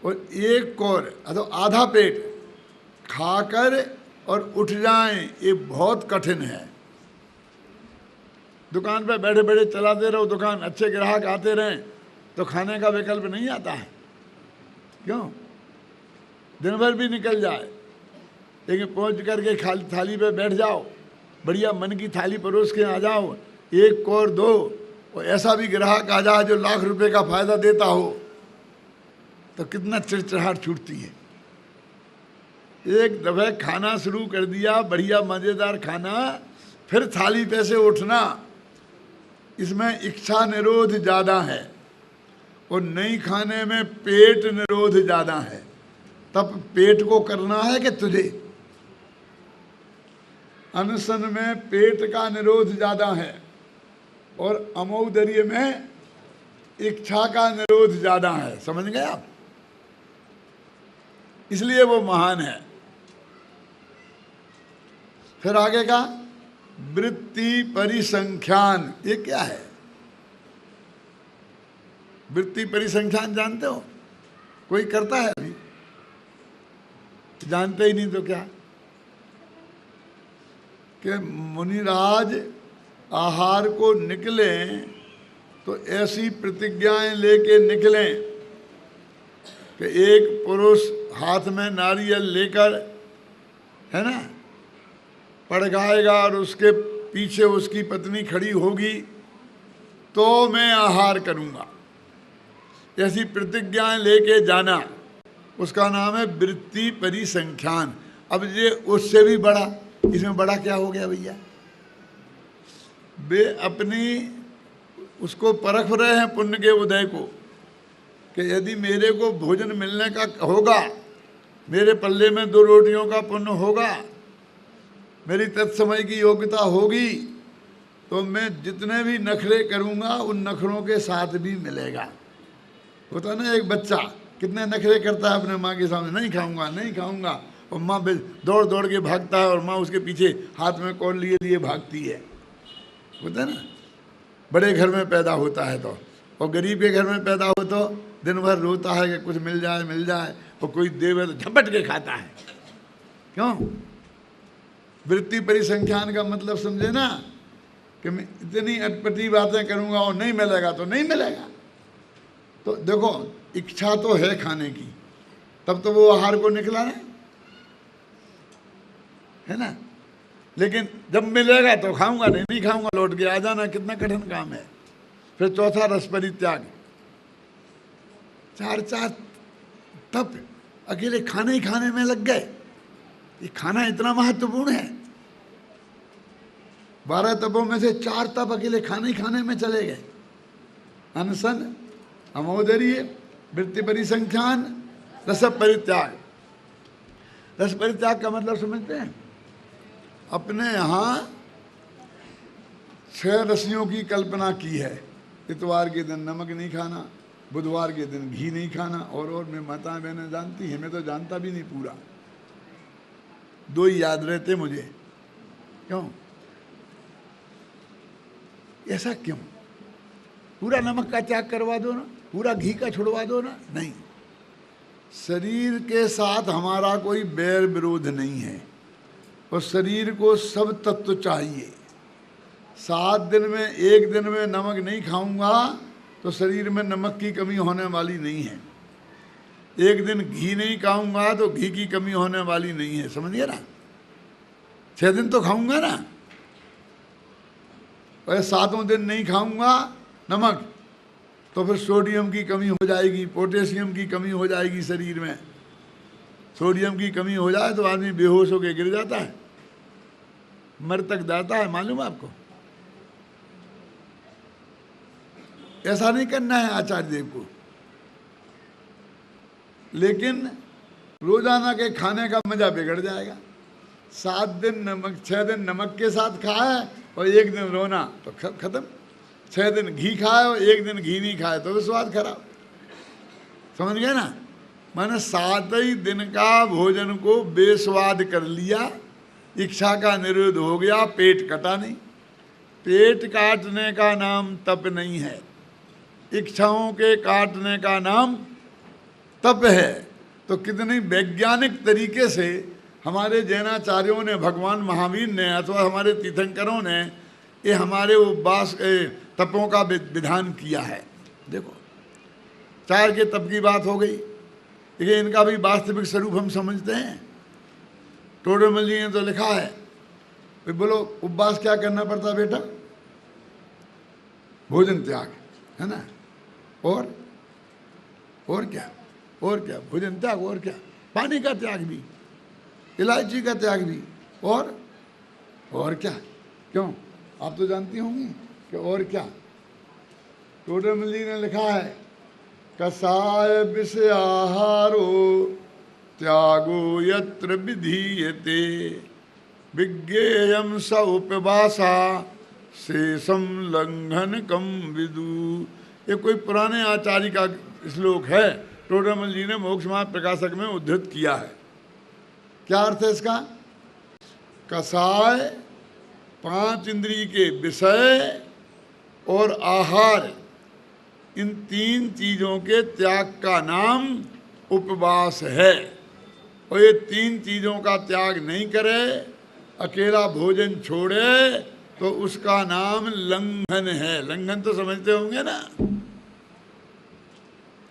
और 1 कौर अथवा आधा पेट खाकर और उठ जाएं, ये बहुत कठिन है। दुकान पे बैठे बैठे चलाते रहो दुकान, अच्छे ग्राहक आते रहें तो खाने का विकल्प नहीं आता है। क्यों? दिन भर भी निकल जाए, लेकिन पहुंच करके खाली थाली पे बैठ जाओ, बढ़िया मन की थाली परोस के आ जाओ, 1 कौर दो, और ऐसा भी ग्राहक आ जाए जो लाख रुपए का फायदा देता हो, तो कितना चिड़चिड़ाहट छूटती है। एक दफे खाना शुरू कर दिया, बढ़िया मजेदार खाना, फिर थाली पे से उठना, इसमें इच्छा निरोध ज्यादा है और नहीं खाने में पेट निरोध ज्यादा है। तब पेट को करना है कि तुझे? अनशन में पेट का निरोध ज्यादा है और अमौदर्य में इच्छा का निरोध ज्यादा है। समझ गए आप? इसलिए वो महान है। फिर आगे का वृत्ति परिसंख्यान, ये क्या है? वृत्ति परिसंख्यान जानते हो? कोई करता है अभी? जानते ही नहीं तो क्या? कि मुनिराज आहार को निकले तो ऐसी प्रतिज्ञाएं लेके निकलें कि एक पुरुष हाथ में नारियल लेकर, है ना, पड़गाएगा और उसके पीछे उसकी पत्नी खड़ी होगी तो मैं आहार करूंगा, ऐसी प्रतिज्ञाएं लेके जाना, उसका नाम है वृत्ति परिसंख्यान। अब ये उससे भी बड़ा, इसमें बड़ा क्या हो गया भैया? वे अपनी उसको परख रहे हैं पुण्य के उदय को, कि यदि मेरे को भोजन मिलने का होगा, मेरे पल्ले में 2 रोटियों का पुण्य होगा, मेरी तत्समय की योग्यता होगी, तो मैं जितने भी नखरे करूंगा उन नखरों के साथ भी मिलेगा। होता ना एक बच्चा कितने नखरे करता है अपने माँ के सामने, नहीं खाऊंगा नहीं खाऊंगा, और माँ दौड़ दौड़ के भागता है और माँ उसके पीछे हाथ में कौन लिए लिए भागती है। होता है ना? बड़े घर में पैदा होता है तो, और गरीब के घर में पैदा हो तो दिन भर रोता है कि कुछ मिल जाए, और कोई देवे तो झपट के खाता है। क्यों? वृत्ति परिसंख्यान का मतलब समझे ना, कि मैं इतनी अटपटी बातें करूंगा और नहीं मिलेगा तो नहीं मिलेगा। तो देखो, इच्छा तो है खाने की, तब तो वो आहार को निकला है ना, लेकिन जब मिलेगा तो खाऊंगा, नहीं खाऊंगा, लौट के आ जाना, कितना कठिन काम है। फिर चौथा रस परित्याग, 4 तप अकेले खाने ही खाने में लग गए। ये खाना इतना महत्वपूर्ण है। 12 तपों में से 4 तप अकेले खाने ही खाने में चले गए। अनशन, अमोदर्य, वृत्ति परिसंख्यान, रस परित्याग। रस परित्याग का मतलब समझते हैं? अपने यहाँ 6 रसियों की कल्पना की है। इतवार के दिन नमक नहीं खाना, बुधवार के दिन घी नहीं खाना, और मैं माता बहनें जानती हैं, मैं तो जानता भी नहीं पूरा, 2 ही याद रहते मुझे। क्यों ऐसा क्यों? पूरा नमक का त्याग करवा दो ना, पूरा घी का छुड़वा दो ना। नहीं, शरीर के साथ हमारा कोई बैर विरोध नहीं है, और शरीर को सब तत्व चाहिए। 7 दिन में 1 दिन में नमक नहीं खाऊंगा तो शरीर में नमक की कमी होने वाली नहीं है। 1 दिन घी नहीं खाऊंगा तो घी की कमी होने वाली नहीं है, समझिए ना। 6 दिन तो खाऊंगा ना, और 7वें दिन नहीं खाऊंगा नमक तो फिर सोडियम की कमी हो जाएगी, पोटेशियम की कमी हो जाएगी शरीर में। सोडियम की कमी हो जाए तो आदमी बेहोश होकर गिर जाता है, मर तक जाता है, मालूम है आपको। ऐसा नहीं करना है आचार्य देव को। लेकिन रोजाना के खाने का मजा बिगड़ जाएगा। 7 दिन नमक, 6 दिन नमक के साथ खाए और 1 दिन रोना तो खत्म। 6 दिन घी खाए और 1 दिन घी नहीं खाए तो भी स्वाद खराब। समझ गए ना? मैंने 7 ही दिन का भोजन को बेस्वाद कर लिया, इच्छा का निरोध हो गया, पेट कटा नहीं। पेट काटने का नाम तप नहीं है, इच्छाओं के काटने का नाम तप है। तो कितनी वैज्ञानिक तरीके से हमारे जैनाचार्यों ने, भगवान महावीर ने अथवा हमारे तीर्थंकरों ने ये हमारे उपवास तपों का विधान किया है। देखो, 4 के तप की बात हो गई, लेकिन इनका भी वास्तविक स्वरूप हम समझते हैं। टोडरमल जी ने तो लिखा है, भाई बोलो उपवास क्या करना पड़ता बेटा? भोजन त्याग, है ना। और क्या? और क्या? भोजन त्याग, और क्या? पानी का त्याग भी, इलायची का त्याग भी, और क्या? क्यों? आप तो जानती होंगी कि और क्या। टोडरमल जी ने लिखा है, कसाय विष आहारो त्यागो यत्र विधीयते विज्ञेयम स उपवासा शेषम लंघन कम विदु। ये कोई पुराने आचार्य का श्लोक है, टोडरमल जी ने मोक्ष मार्ग प्रकाशक में उद्धृत किया है। क्या अर्थ है इसका? कसाय 5 इंद्रिय के विषय और आहार, इन 3 चीजों के त्याग का नाम उपवास है। और ये 3 चीजों का त्याग नहीं करे, अकेला भोजन छोड़े, तो उसका नाम लंघन है। लंघन तो समझते होंगे ना,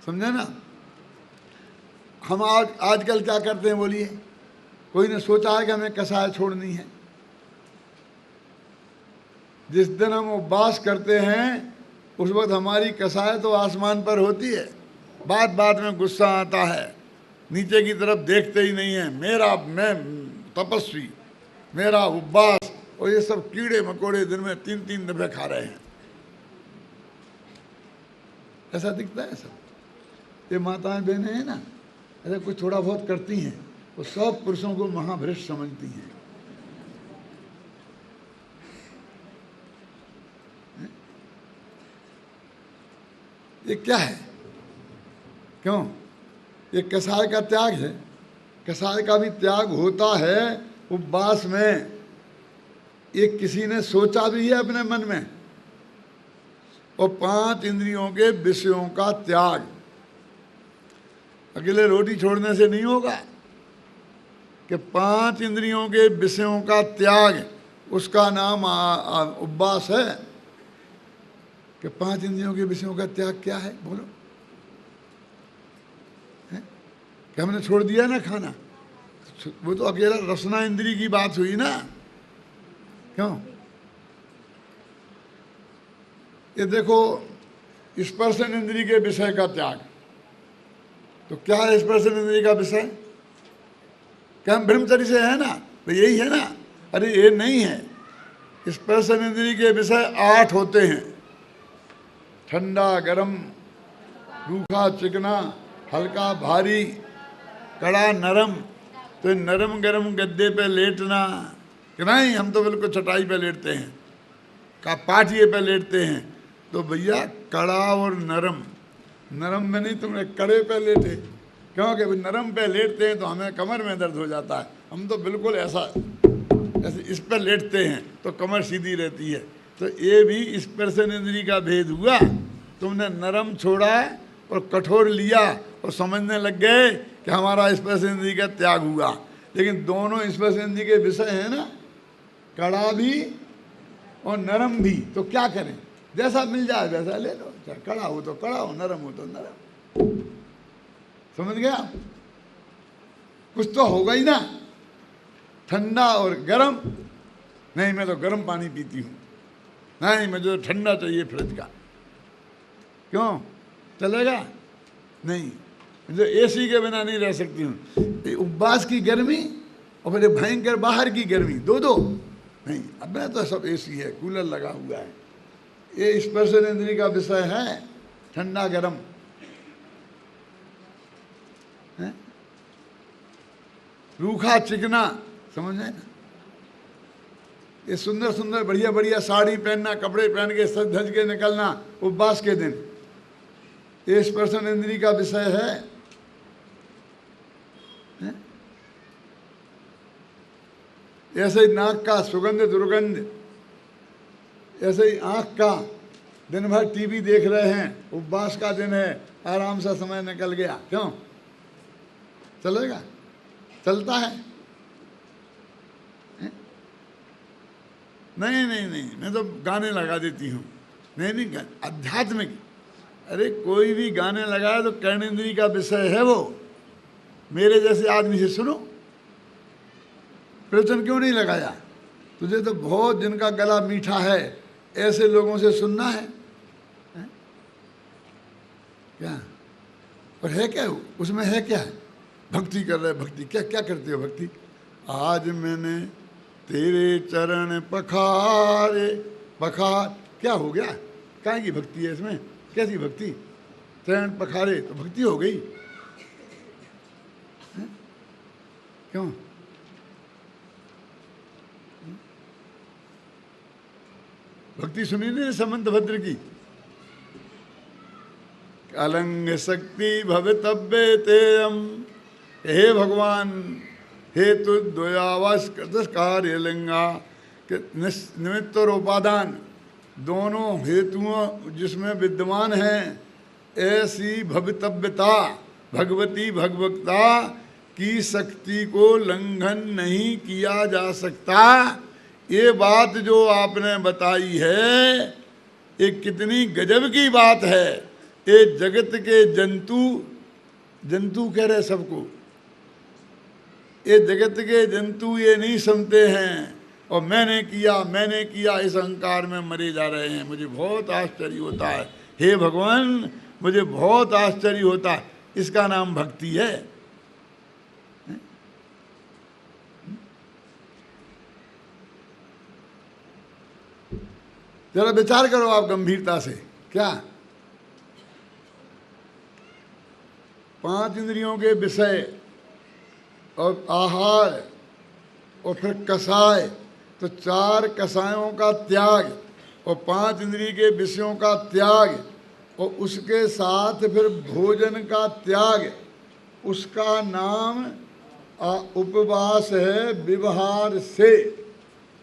समझे ना। हम आजकल क्या करते हैं बोलिए? कोई ने सोचा है कि हमें कसाय छोड़नी है? जिस दिन हम उपवास करते हैं उस वक्त हमारी कसाय तो आसमान पर होती है। बात बात में गुस्सा आता है, नीचे की तरफ देखते ही नहीं है, मैं तपस्वी, मेरा उपवास, और ये सब कीड़े मकोड़े दिन में 3-3 दफे खा रहे हैं। ऐसा दिखता है सब। ये माताएं बहनें हैं ना, ऐसा कुछ थोड़ा बहुत करती हैं तो सब पुरुषों को महाभ्रष्ट समझती हैं। ये क्या है? क्यों? ये कसाय का त्याग है। कसाय का भी त्याग होता है उपवास में। ये किसी ने सोचा भी है अपने मन में। और 5 इंद्रियों के विषयों का त्याग अकेले रोटी छोड़ने से नहीं होगा, कि 5 इंद्रियों के विषयों का त्याग, उसका नाम उपवास है। कि 5 इंद्रियों के विषयों का त्याग क्या है बोलो? कि हमने छोड़ दिया ना खाना, वो तो अकेला रसना इंद्री की बात हुई ना। क्यों? ये देखो, स्पर्शन इंद्री के विषय का त्याग, तो क्या है स्पर्शन इंद्री का विषय? क्या हम ब्रह्मचर्य से है ना, तो यही है ना। अरे ये नहीं है। स्पर्शन इंद्री के विषय 8 होते हैं, ठंडा गरम, रूखा चिकना, हल्का भारी, कड़ा नरम, तो नरम गरम गद्दे पे लेटना कि नहीं हम तो बिल्कुल चटाई पे लेटते हैं, का पाटिए पे लेटते हैं। तो भैया कड़ा और नरम, नरम में नहीं तुमने कड़े पे लेटे, क्योंकि नरम पे लेटते हैं तो हमें कमर में दर्द हो जाता है। हम तो बिल्कुल ऐसा ऐसे इस पर लेटते हैं तो कमर सीधी रहती है। तो ये भी स्पर्शन इंद्री का भेद हुआ। तुमने नरम छोड़ा और कठोर लिया और समझने लग गए कि हमारा स्पर्श इंद्री का त्याग हुआ। लेकिन दोनों स्पर्श इंद्री के विषय हैं ना, कड़ा भी और नरम भी। तो क्या करें, जैसा मिल जाए वैसा ले लो, चाहे कड़ा हो तो कड़ा हो, नरम हो तो नरम। समझ गया? कुछ तो होगा ही ना, ठंडा और गरम। नहीं मैं तो गरम पानी पीती हूँ, नहीं मुझे तो ठंडा चाहिए फ्रिज का। क्यों चलेगा? नहीं, मुझे एसी के बिना नहीं रह सकती हूँ। उपवास की गर्मी और फिर भयंकर बाहर की गर्मी, दो नहीं। अब मैं तो सब एसी है, कूलर लगा हुआ है। ये स्पर्शन इंद्री का विषय है, ठंडा गरम है? रूखा चिकना, समझ में ना? ये सुंदर सुंदर बढ़िया बढ़िया साड़ी पहनना, कपड़े पहन के सज धज के निकलना उपवास के दिन, ये स्पर्शन इंद्री का विषय है? ऐसे ही नाक का सुगंध दुर्गंध, ऐसे ही आँख का, दिन भर टीवी देख रहे हैं, उपवास का दिन है, आराम से समय निकल गया। क्यों चलेगा? चलता है? नहीं नहीं नहीं, मैं तो गाने लगा देती हूँ। नहीं नहीं, आध्यात्मिक, अरे कोई भी गाने लगाए तो कर्णेंद्री का विषय है वो। मेरे जैसे आदमी से सुनो, प्रवचन क्यों नहीं लगाया? तुझे तो बहुत जिनका गला मीठा है ऐसे लोगों से सुनना है, क्या? और है क्या उसमें? है क्या? भक्ति कर रहे, भक्ति क्या क्या करते हो? भक्ति, आज मैंने तेरे चरण पखारे, पखार क्या हो गया? काहे की भक्ति है इसमें? कैसी भक्ति? चरण पखारे तो भक्ति हो गई? क्यों? भक्ति सुनी नहीं समंत भद्र की? अलंग शक्ति भवितव्य तेयम, हे भगवान हेतु द्वयावास कार्य लिंगा, निमित्त और उपादान दोनों हेतुओं जिसमें विद्यमान हैं, ऐसी भवितव्यता भगवती भगवक्ता की शक्ति को लंघन नहीं किया जा सकता। ये बात जो आपने बताई है ये कितनी गजब की बात है। ये जगत के जंतु, जंतु कह रहे सबको, ये जगत के जंतु ये नहीं समझते हैं और मैंने किया इस अहंकार में मरे जा रहे हैं। मुझे बहुत आश्चर्य होता है, हे भगवान मुझे बहुत आश्चर्य होता है। इसका नाम भक्ति है? जरा विचार करो आप गंभीरता से। क्या 5 इंद्रियों के विषय और आहार और फिर कसाय, तो 4 कसायों का त्याग और 5 इंद्रिय के विषयों का त्याग और उसके साथ फिर भोजन का त्याग, उसका नाम उपवास है। व्यवहार से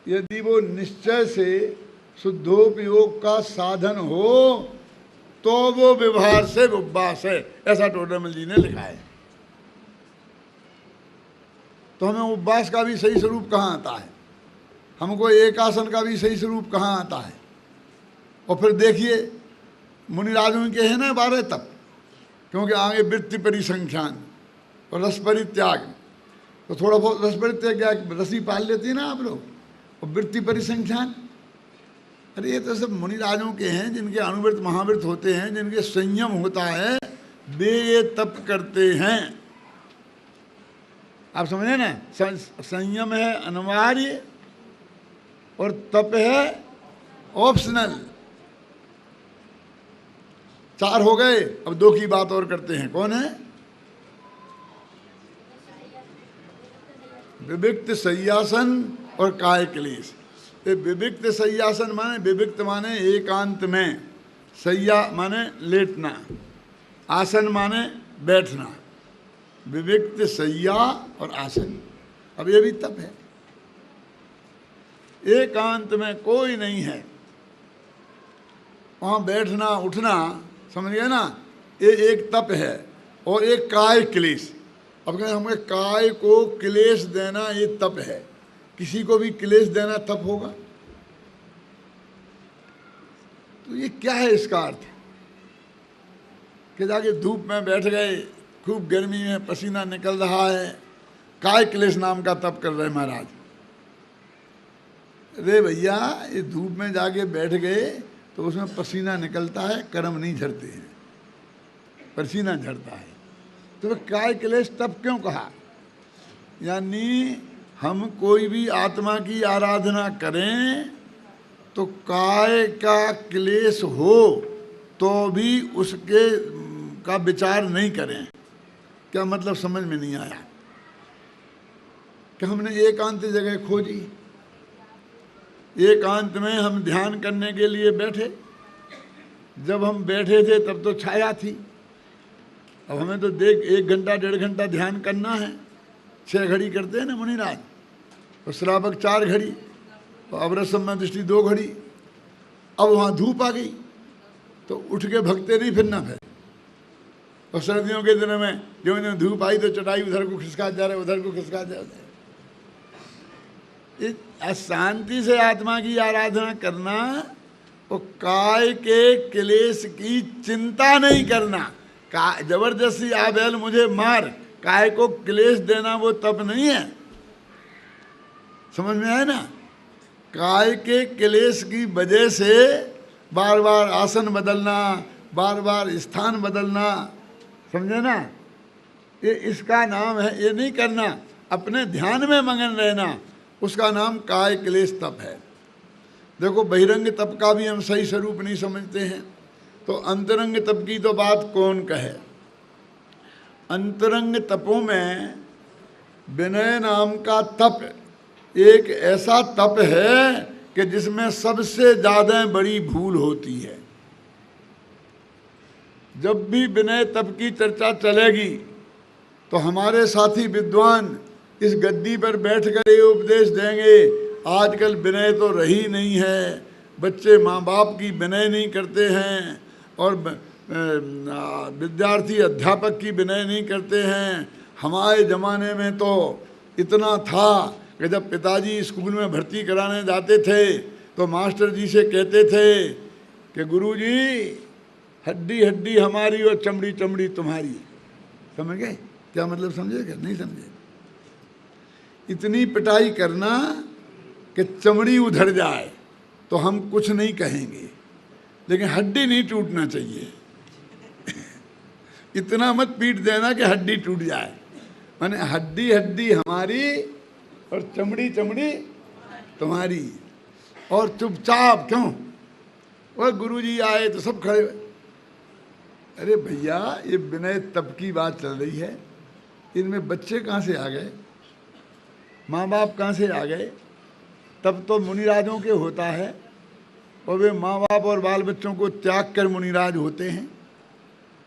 यदि वो निश्चय से शुद्धोपयोग का साधन हो तो वो व्यवहार से उपवास है, ऐसा टोडरमल जी ने लिखा है। तो हमें उपवास का भी सही स्वरूप कहाँ आता है? हमको एकासन का भी सही स्वरूप कहाँ आता है? और फिर देखिए मुनिराजों के हैं ना 12 तप, क्योंकि आगे वृत्ति परिसंख्यान और रस परित्याग, तो थोड़ा बहुत रस परित्याग रसी पाल लेती है ना आप लोग, और वृत्ति परिसंख्यान, अरे ये तो सब मुनिराजों के हैं जिनके अनुव्रत महाव्रत होते हैं, जिनके संयम होता है, वे ये तप करते हैं। आप समझे ना? संयम है अनिवार्य और तप है ऑप्शनल। 4 हो गए, अब 2 की बात और करते हैं। कौन है? विविक्त शय्यासन और काय क्लेश। ये विविक्त शय्यासन माने, विविक्त माने एकांत में, शय्या माने लेटना, आसन माने बैठना, विविक्त शय्या और आसन। अब ये भी तप है, एकांत में कोई नहीं है, वहाँ बैठना उठना, समझ गए ना, ये एक तप है। और एक काय क्लेश, अब कहते हमें काय को क्लेश देना ये तप है। किसी को भी क्लेश देना तप होगा? तो ये क्या है इसका अर्थ कि जाके धूप में बैठ गए, खूब गर्मी में पसीना निकल रहा है, काय क्लेश नाम का तप कर रहे महाराज। अरे भैया, ये धूप में जाके बैठ गए तो उसमें पसीना निकलता है, कर्म नहीं झड़ते हैं, पसीना झड़ता है। तो काय क्लेश तप क्यों कहा? यानी हम कोई भी आत्मा की आराधना करें तो काय का क्लेश हो तो भी उसके का विचार नहीं करें। क्या मतलब समझ में नहीं आया? कि हमने एकांत जगह खोजी, एकांत में हम ध्यान करने के लिए बैठे, जब हम बैठे थे तब तो छाया थी, अब हमें तो देख 1 घंटा 1.5 घंटा ध्यान करना है, 6 घड़ी करते हैं ना मुनिराज, और श्रावक 4 घड़ी, और अवरसम दृष्टि 2 घड़ी। अब वहाँ धूप आ गई तो उठ के भगते नहीं फिरना फिर। और सर्दियों के दिनों में जो धूप आई तो चटाई उधर को खिसका जा रहे, उधर को खिसका जा रहे। शांति से आत्मा की आराधना करना और काय के क्लेश की चिंता नहीं करना। जबरदस्ती आ बैल मुझे मार, काय को क्लेश देना वो तप नहीं है। समझ में आया ना? काय के क्लेश की वजह से बार बार आसन बदलना, बार बार स्थान बदलना, समझे ना, ये इसका नाम है, ये नहीं करना। अपने ध्यान में मगन रहना, उसका नाम काय क्लेश तप है। देखो, बहिरंग तप का भी हम सही स्वरूप नहीं समझते हैं, तो अंतरंग तप की तो बात कौन कहे। अंतरंग तपों में विनय नाम का तप एक ऐसा तप है कि जिसमें सबसे ज़्यादा बड़ी भूल होती है। जब भी विनय तप की चर्चा चलेगी तो हमारे साथी विद्वान इस गद्दी पर बैठकर ये उपदेश देंगे, आजकल विनय तो रही नहीं है, बच्चे माँ बाप की विनय नहीं करते हैं, और विद्यार्थी अध्यापक की विनय नहीं करते हैं। हमारे ज़माने में तो इतना था कि जब पिताजी स्कूल में भर्ती कराने जाते थे तो मास्टर जी से कहते थे कि गुरुजी, हड्डी हड्डी हमारी और चमड़ी चमड़ी तुम्हारी। समझ गए? क्या मतलब समझे क्या? नहीं समझे? इतनी पिटाई करना कि चमड़ी उधर जाए तो हम कुछ नहीं कहेंगे, लेकिन हड्डी नहीं टूटना चाहिए। इतना मत पीट देना कि हड्डी टूट जाए। माने हड्डी हड्डी हमारी और चमड़ी चमड़ी तुम्हारी। और चुपचाप क्यों? और गुरुजी आए तो सब खड़े। अरे भैया, ये विनय तप की बात चल रही है, इनमें बच्चे कहाँ से आ गए, माँ बाप कहाँ से आ गए? तब तो मुनिराजों के होता है, और वे माँ बाप और बाल बच्चों को त्याग कर मुनिराज होते हैं।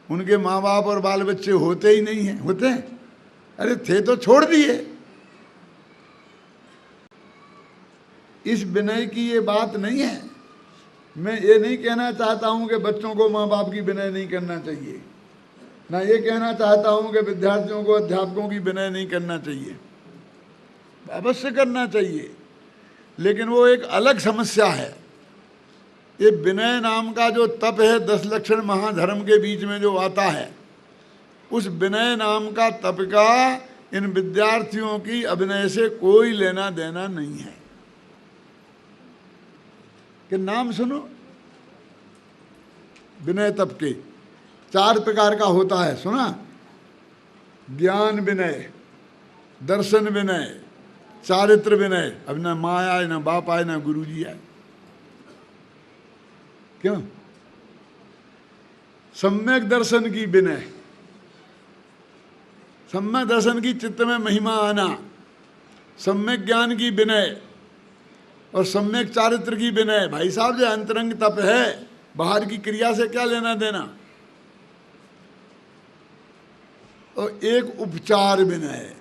उनके माँ बाप और बाल बच्चे होते ही नहीं हैं। होते हैं? अरे थे तो छोड़ दिए। इस विनय की ये बात नहीं है। मैं ये नहीं कहना चाहता हूँ कि बच्चों को माँ बाप की विनय नहीं करना चाहिए, ना ये कहना चाहता हूँ कि विद्यार्थियों को अध्यापकों की विनय नहीं करना चाहिए। अवश्य करना चाहिए, लेकिन वो एक अलग समस्या है। ये विनय नाम का जो तप है 10 लक्षण महाधर्म के बीच में जो आता है, उस विनय नाम का तप का इन विद्यार्थियों की अभिनय से कोई लेना देना नहीं है। कि नाम सुनो, विनय तप के 4 प्रकार का होता है, सुना? ज्ञान विनय, दर्शन विनय, चारित्र विनय। अब न माँ आए, न बाप आए, न गुरु जी आए। क्यों? सम्यक दर्शन की विनय, सम्यक दर्शन की चित्त में महिमा आना, सम्यक ज्ञान की विनय और सम्यक चारित्र की विनय। भाई साहब, जो अंतरंग तप है, बाहर की क्रिया से क्या लेना देना। और एक उपचार विनय,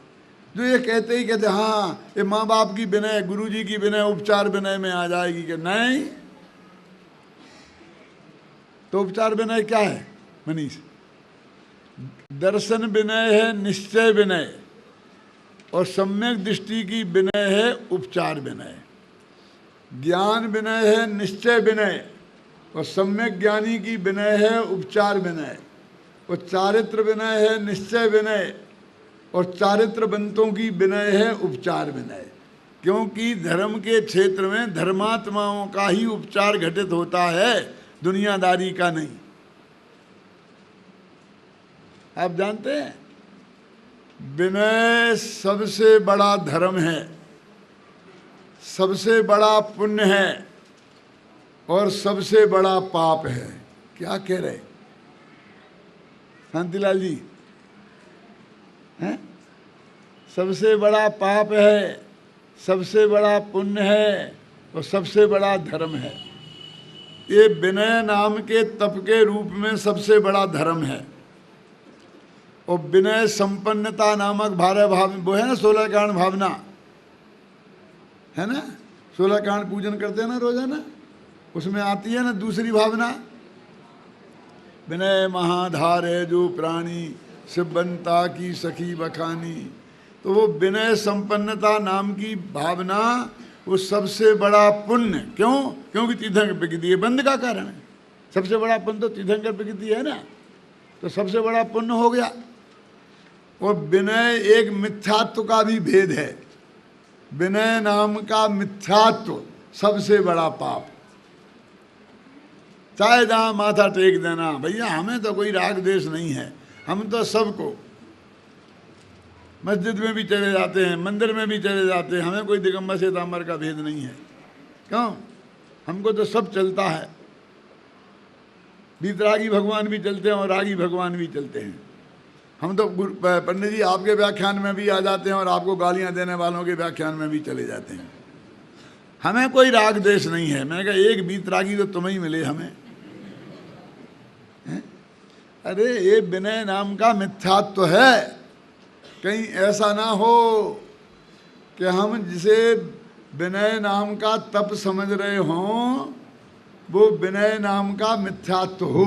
जो ये कहते ही कहते हाँ ये माँ बाप की विनय, गुरु जी की विनय उपचार विनय में आ जाएगी, कि नहीं। तो उपचार विनय क्या है मनीष? दर्शन विनय है निश्चय विनय, और सम्यक दृष्टि की विनय है उपचार विनय। ज्ञान विनय है निश्चय विनय, और सम्यक ज्ञानी की विनय है उपचार विनय। और चारित्र विनय है निश्चय विनय, और चारित्रवंतों की विनय है उपचार विनय। क्योंकि धर्म के क्षेत्र में धर्मात्माओं का ही उपचार घटित होता है, दुनियादारी का नहीं। आप जानते हैं, विनय सबसे बड़ा धर्म है, सबसे बड़ा पुण्य है, और सबसे बड़ा पाप है। क्या कह रहे शांतिलाल जी? हैं? सबसे बड़ा पाप है, सबसे बड़ा पुण्य है, और सबसे बड़ा धर्म है। ये विनय नाम के तप के रूप में सबसे बड़ा धर्म है। और विनय संपन्नता नामक भार्य भाव, वो है ना 16 कारण भावना, है ना? 16 कारण पूजन करते हैं ना रोजाना, उसमें आती है ना दूसरी भावना, विनय महाधार है जो प्राणी, शिवबंता की सखी बखानी। तो वो विनय संपन्नता नाम की भावना वो सबसे बड़ा पुण्य। क्यों? क्योंकि तीर्थंकर प्रकृति ये बंध का कारण है। सबसे बड़ा पुण्य तो तीर्थंकर प्रकृति है ना, तो सबसे बड़ा पुण्य हो गया। और विनय एक मिथ्यात्व का भी भेद है। विनय नाम का मिथ्यात्व सबसे बड़ा पाप। चाहे जहाँ माथा टेक देना, भैया हमें तो कोई राग द्वेष नहीं है, हम तो सबको मस्जिद में भी चले जाते हैं, मंदिर में भी चले जाते हैं, हमें कोई दिगंबर श्वेतांबर का भेद नहीं है। क्यों? हमको तो सब चलता है। वीतरागी भगवान भी चलते हैं और रागी भगवान भी चलते हैं। हम तो पंडित जी आपके व्याख्यान में भी आ जाते हैं और आपको गालियां देने वालों के व्याख्यान में भी चले जाते हैं। हमें कोई राग द्वेष नहीं है। मैं कहा एक वीतरागी तो तुम्हें ही मिले हमें। अरे ये विनय नाम का मिथ्यात्व है। कहीं ऐसा ना हो कि हम जिसे विनय नाम का तप समझ रहे हों वो विनय नाम का मिथ्यात्व हो।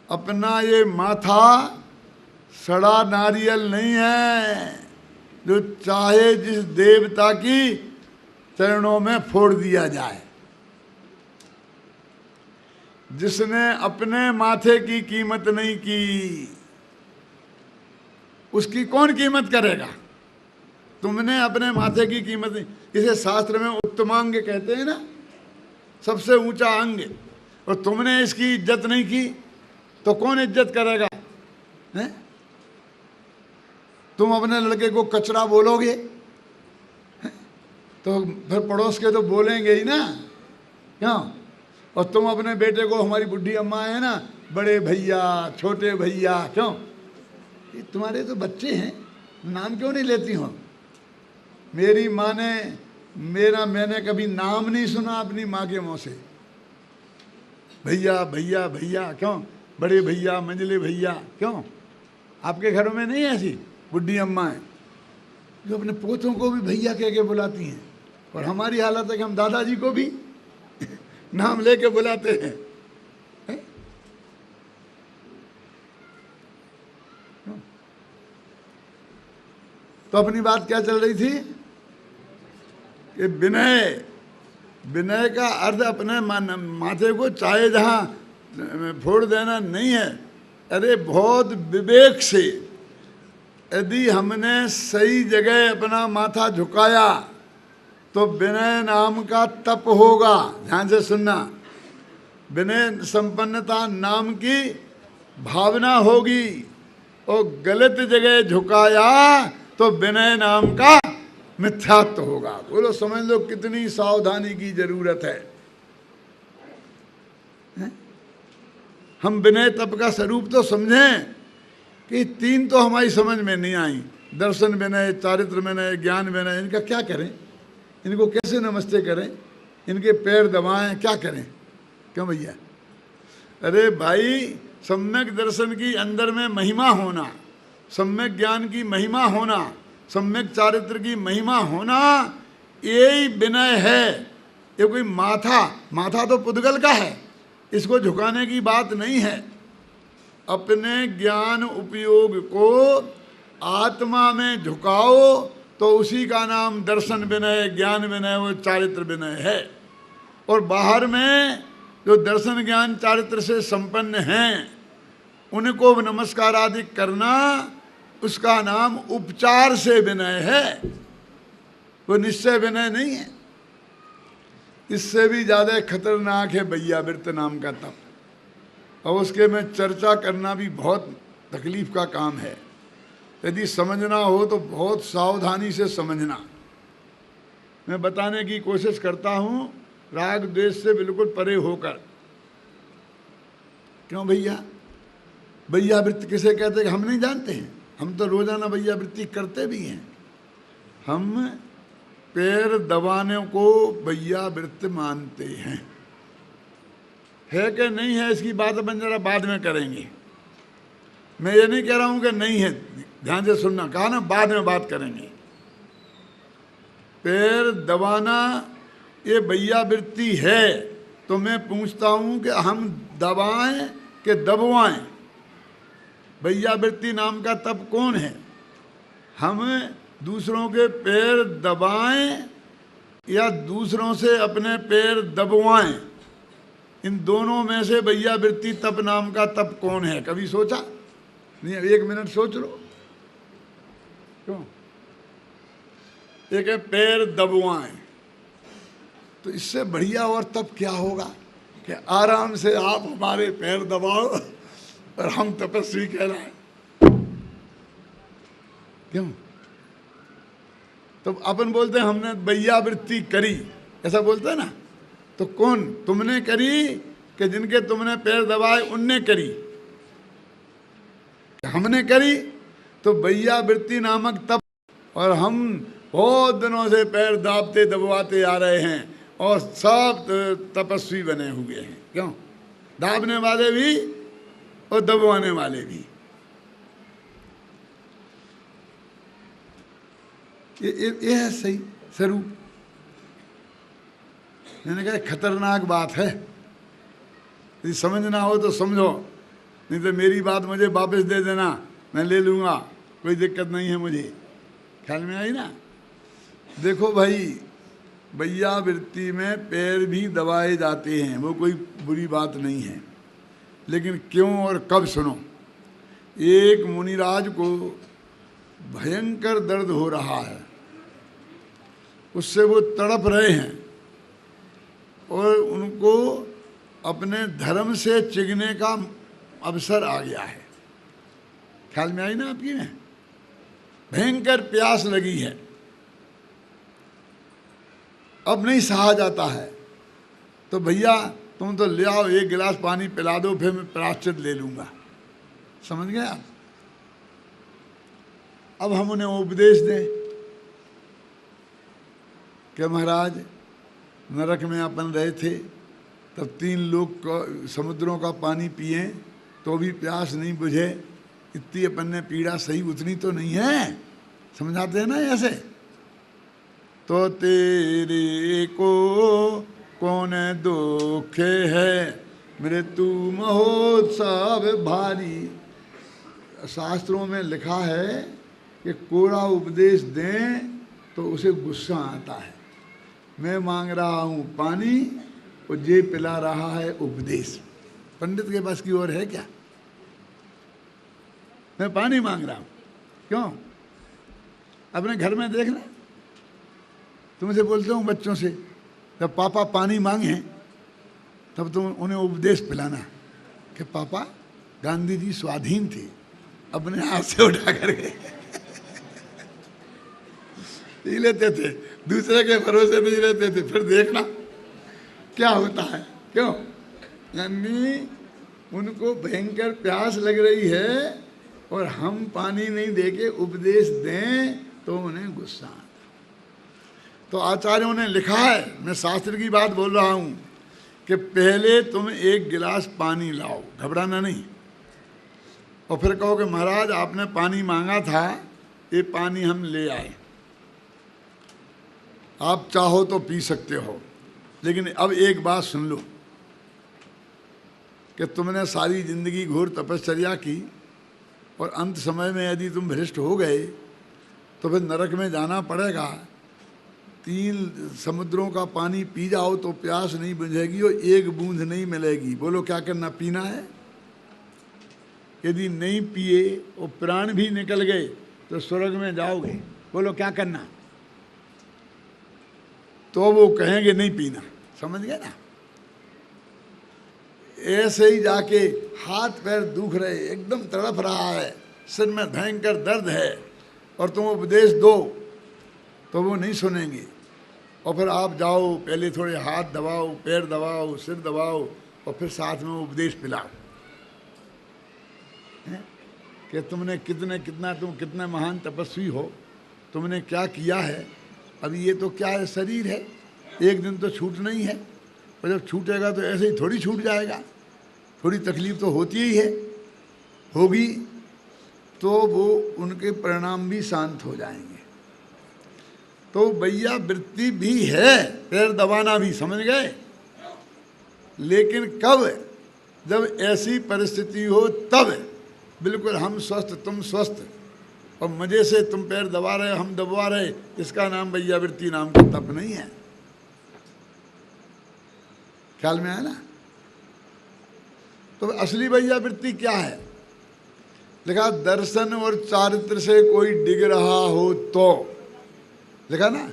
अपना ये माथा सड़ा नारियल नहीं है जो चाहे जिस देवता की चरणों में फोड़ दिया जाए। जिसने अपने माथे की कीमत नहीं की उसकी कौन कीमत करेगा? तुमने अपने माथे की कीमत नहीं, इसे शास्त्र में उत्तमांग कहते हैं ना, सबसे ऊंचा अंग, और तुमने इसकी इज्जत नहीं की तो कौन इज्जत करेगा? हैं? तुम अपने लड़के को कचरा बोलोगे तो फिर पड़ोस के तो बोलेंगे ही ना। क्यों? और तुम अपने बेटे को, हमारी बुढ़ी अम्मा है ना, बड़े भैया छोटे भैया, क्यों? ये तुम्हारे तो बच्चे हैं, नाम क्यों नहीं लेती हो? मेरी माँ ने मैंने कभी नाम नहीं सुना अपनी माँ के मुँह से। भैया भैया भैया, क्यों? बड़े भैया मंझले भैया, क्यों? आपके घरों में नहीं ऐसी बुढ़ी अम्मा है जो अपने पोतों को भी भैया कह के बुलाती हैं? और हमारी हालत है कि हम दादाजी को भी नाम लेके बुलाते हैं। तो अपनी बात क्या चल रही थी कि विनय का अर्थ अपने माथे को चाहे जहां फोड़ देना नहीं है। अरे बहुत विवेक से यदि हमने सही जगह अपना माथा झुकाया तो विनय नाम का तप होगा। ध्यान से सुनना, विनय संपन्नता नाम की भावना होगी। और गलत जगह झुकाया तो विनय नाम का मिथ्यात्व होगा। बोलो, समझ लो कितनी सावधानी की जरूरत है। हम विनय तप का स्वरूप तो समझें कि तीन तो हमारी समझ में नहीं आई। दर्शन विनय, चारित्र विनय, ज्ञान विनय, इनका क्या करें? इनको कैसे नमस्ते करें? इनके पैर दबाएं, क्या करें? क्यों भैया? अरे भाई, सम्यक दर्शन की अंदर में महिमा होना, सम्यक ज्ञान की महिमा होना, सम्यक चारित्र की महिमा होना, यही विनय है। ये कोई माथा तो पुद्गल का है, इसको झुकाने की बात नहीं है। अपने ज्ञान उपयोग को आत्मा में झुकाओ तो उसी का नाम दर्शन विनय, ज्ञान विनय, वो चारित्र विनय है। और बाहर में जो दर्शन ज्ञान चारित्र से संपन्न हैं, उनको नमस्कार आदि करना, उसका नाम उपचार से विनय है, वो निश्चय विनय नहीं है। इससे भी ज़्यादा खतरनाक है वैयावृत्त नाम का तप, और उसके में चर्चा करना भी बहुत तकलीफ का काम है। यदि समझना हो तो बहुत सावधानी से समझना। मैं बताने की कोशिश करता हूँ राग द्वेष से बिल्कुल परे होकर। क्यों भैया? वैयावृत्ति किसे कहते हैं हम नहीं जानते हैं? हम तो रोजाना वैयावृत्ति करते भी हैं। हम पैर दबाने को वैयावृत्ति मानते हैं। है कि नहीं है, इसकी बात अपन जरा बाद में करेंगे। मैं ये नहीं कह रहा हूं कि नहीं है, ध्यान से सुनना, कहा ना बाद में बात करेंगे। पैर दबाना ये वैयावृत्ति है, तो मैं पूछता हूं कि हम दबाएं कि दबवाएं? वैयावृत्ति नाम का तप कौन है? हम दूसरों के पैर दबाएं या दूसरों से अपने पैर दबवाएं? इन दोनों में से वैयावृत्ति तप नाम का तप कौन है? कभी सोचा नहीं? 1 मिनट सोच लो। क्यों? एक है पैर दबवाएं, तो इससे बढ़िया और तप क्या होगा कि आराम से आप हमारे पैर दबाओ और हम तपस्वी कहलाएं। क्यों? तो अपन बोलते हैं हमने वैयावृत्ति करी, ऐसा बोलते हैं ना। तो कौन? तुमने करी कि जिनके तुमने पैर दबाए उनने करी? हमने करी। तो वैयावृत्ति नामक तप, और हम बहुत दिनों से पैर दाबते दबवाते आ रहे हैं और सब तपस्वी बने हुए हैं। क्यों? दाबने वाले भी और दबवाने वाले भी। ये है सही स्वरूप। मैंने कहा खतरनाक बात है, यदि समझना हो तो समझो, नहीं तो मेरी बात मुझे वापस दे देना, मैं ले लूँगा, कोई दिक्कत नहीं है मुझे। ख्याल में आई ना? देखो भाई, वैयावृत्ति में पैर भी दबाए जाते हैं, वो कोई बुरी बात नहीं है, लेकिन क्यों और कब सुनो। एक मुनिराज को भयंकर दर्द हो रहा है, उससे वो तड़प रहे हैं और उनको अपने धर्म से चिगने का अवसर आ गया है। ख्याल में आई ना आपकी? में भयंकर प्यास लगी है, अब नहीं सहा जाता है, तो भैया तुम तो ले आओ, 1 गिलास पानी पिला दो, फिर मैं प्रायश्चित ले लूँगा। समझ गए आप? अब हम उन्हें उपदेश दें कि महाराज नरक में अपन रहे थे, तब 3 लोग समुद्रों का पानी पिए तो भी प्यास नहीं बुझे, इतनी अपन ने पीड़ा सही उतनी तो नहीं है। समझाते हैं ना ऐसे? तो तेरे को कौन दुख है, मृत्यु महोत्सव भारी। शास्त्रों में लिखा है कि कोड़ा उपदेश दें तो उसे गुस्सा आता है। मैं मांग रहा हूँ पानी और ये पिला रहा है उपदेश। पंडित के पास की ओर है क्या? मैं पानी मांग रहा हूँ। क्यों? अपने घर में देखना, तुमसे बोलते हूँ बच्चों से, जब पापा पानी मांगे तब तुम उन्हें उपदेश पिलाना कि पापा गांधी जी स्वाधीन थे, अपने हाथ से उठा करके पी लेते थे, दूसरे के भरोसे नहीं रहते थे। फिर देखना क्या होता है। क्यों? यानी उनको भयंकर प्यास लग रही है और हम पानी नहीं देके उपदेश दें तो उन्हें गुस्सा आता। तो आचार्यों ने लिखा है, मैं शास्त्र की बात बोल रहा हूं, कि पहले तुम एक गिलास पानी लाओ, घबराना नहीं, और फिर कहो कि महाराज आपने पानी मांगा था, ये पानी हम ले आए, आप चाहो तो पी सकते हो, लेकिन अब एक बात सुन लो कि तुमने सारी जिंदगी घोर तपश्चर्या की और अंत समय में यदि तुम भ्रष्ट हो गए तो फिर नरक में जाना पड़ेगा। 3 समुद्रों का पानी पी जाओ तो प्यास नहीं बुझेगी और एक बूंद नहीं मिलेगी। बोलो क्या करना? पीना है। यदि नहीं पिए और प्राण भी निकल गए तो स्वर्ग में जाओगे। बोलो क्या करना? तो वो कहेंगे नहीं पीना। समझ गए ना? ऐसे ही जाके हाथ पैर दुख रहे, एकदम तड़प रहा है, सिर में भयंकर दर्द है, और तुम उपदेश दो तो वो नहीं सुनेंगे। और फिर आप जाओ, पहले थोड़े हाथ दबाओ, पैर दबाओ, सिर दबाओ, और फिर साथ में उपदेश पिलाओ कि तुमने तुम कितने महान तपस्वी हो, तुमने क्या किया है। अभी ये तो क्या है, शरीर है, एक दिन तो छूटना ही है, और जब छूटेगा तो ऐसे ही थोड़ी छूट जाएगा, थोड़ी तकलीफ तो होती ही है, होगी, तो वो उनके परिणाम भी शांत हो जाएंगे। तो भैया वृत्ति भी है, पैर दबाना भी, समझ गए? लेकिन कब? जब ऐसी परिस्थिति हो तब। बिल्कुल हम स्वस्थ तुम स्वस्थ और मजे से तुम पैर दबा रहे हम दबवा रहे, इसका नाम भैया वृत्ति नाम का तप नहीं है। ख्याल में आया ना? तो असली भैया वृत्ति क्या है? लिखा दर्शन और चारित्र से कोई डिग रहा हो तो, लिखा ना,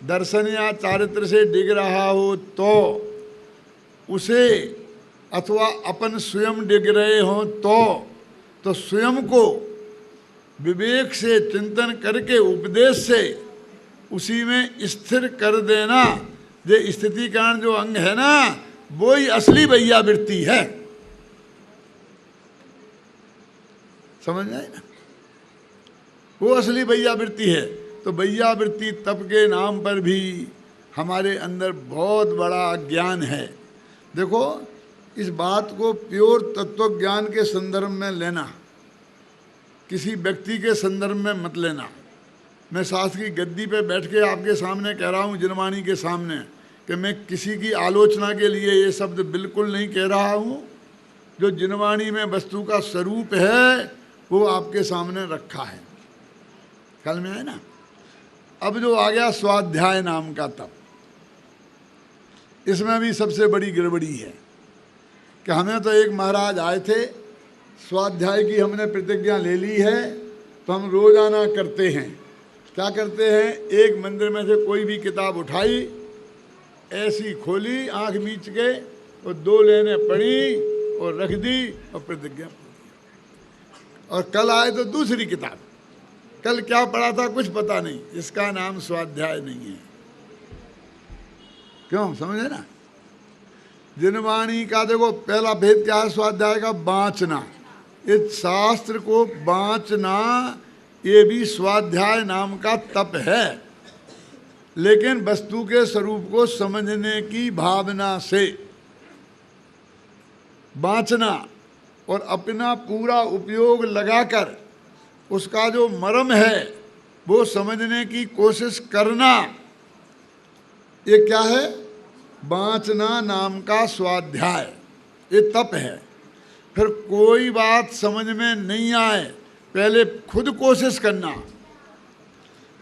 दर्शन या चारित्र से डिग रहा हो तो उसे, अथवा अपन स्वयं डिग रहे हो तो स्वयं को विवेक से चिंतन करके उपदेश से उसी में स्थिर कर देना। ये स्थितिकरण जो अंग है ना, वो ही असली भैया वृत्ति है। समझ में आए ना? वो असली भैया वृत्ति है। तो भैया वृत्ति तप के नाम पर भी हमारे अंदर बहुत बड़ा ज्ञान है। देखो, इस बात को प्योर तत्व ज्ञान के संदर्भ में लेना, किसी व्यक्ति के संदर्भ में मत लेना। मैं शास्त्र की गद्दी पे बैठ के आपके सामने कह रहा हूँ, जिनवाणी के सामने, कि मैं किसी की आलोचना के लिए ये शब्द बिल्कुल नहीं कह रहा हूँ। जो जिनवाणी में वस्तु का स्वरूप है वो आपके सामने रखा है। ख्याल में है ना? अब जो आ गया स्वाध्याय नाम का तप, इसमें भी सबसे बड़ी गड़बड़ी है कि हमें तो एक महाराज आए थे, स्वाध्याय की हमने प्रतिज्ञा ले ली है तो हम रोजाना करते हैं। क्या करते हैं? एक मंदिर में से कोई भी किताब उठाई, ऐसी खोली, आंख मीच के, और 2 लाइनें पढ़ी और रख दी और प्रतिज्ञा पूरी। और कल आए तो दूसरी किताब, कल क्या पढ़ा था कुछ पता नहीं। इसका नाम स्वाध्याय नहीं है। क्यों? समझे ना? जिनवाणी का देखो पहला भेद क्या है स्वाध्याय का? बाँचना। इस शास्त्र को बाँचना ये भी स्वाध्याय नाम का तप है, लेकिन वस्तु के स्वरूप को समझने की भावना से बाँचना और अपना पूरा उपयोग लगाकर उसका जो मर्म है वो समझने की कोशिश करना, ये क्या है? बाँचना नाम का स्वाध्याय, ये तप है। फिर कोई बात समझ में नहीं आए, पहले खुद कोशिश करना।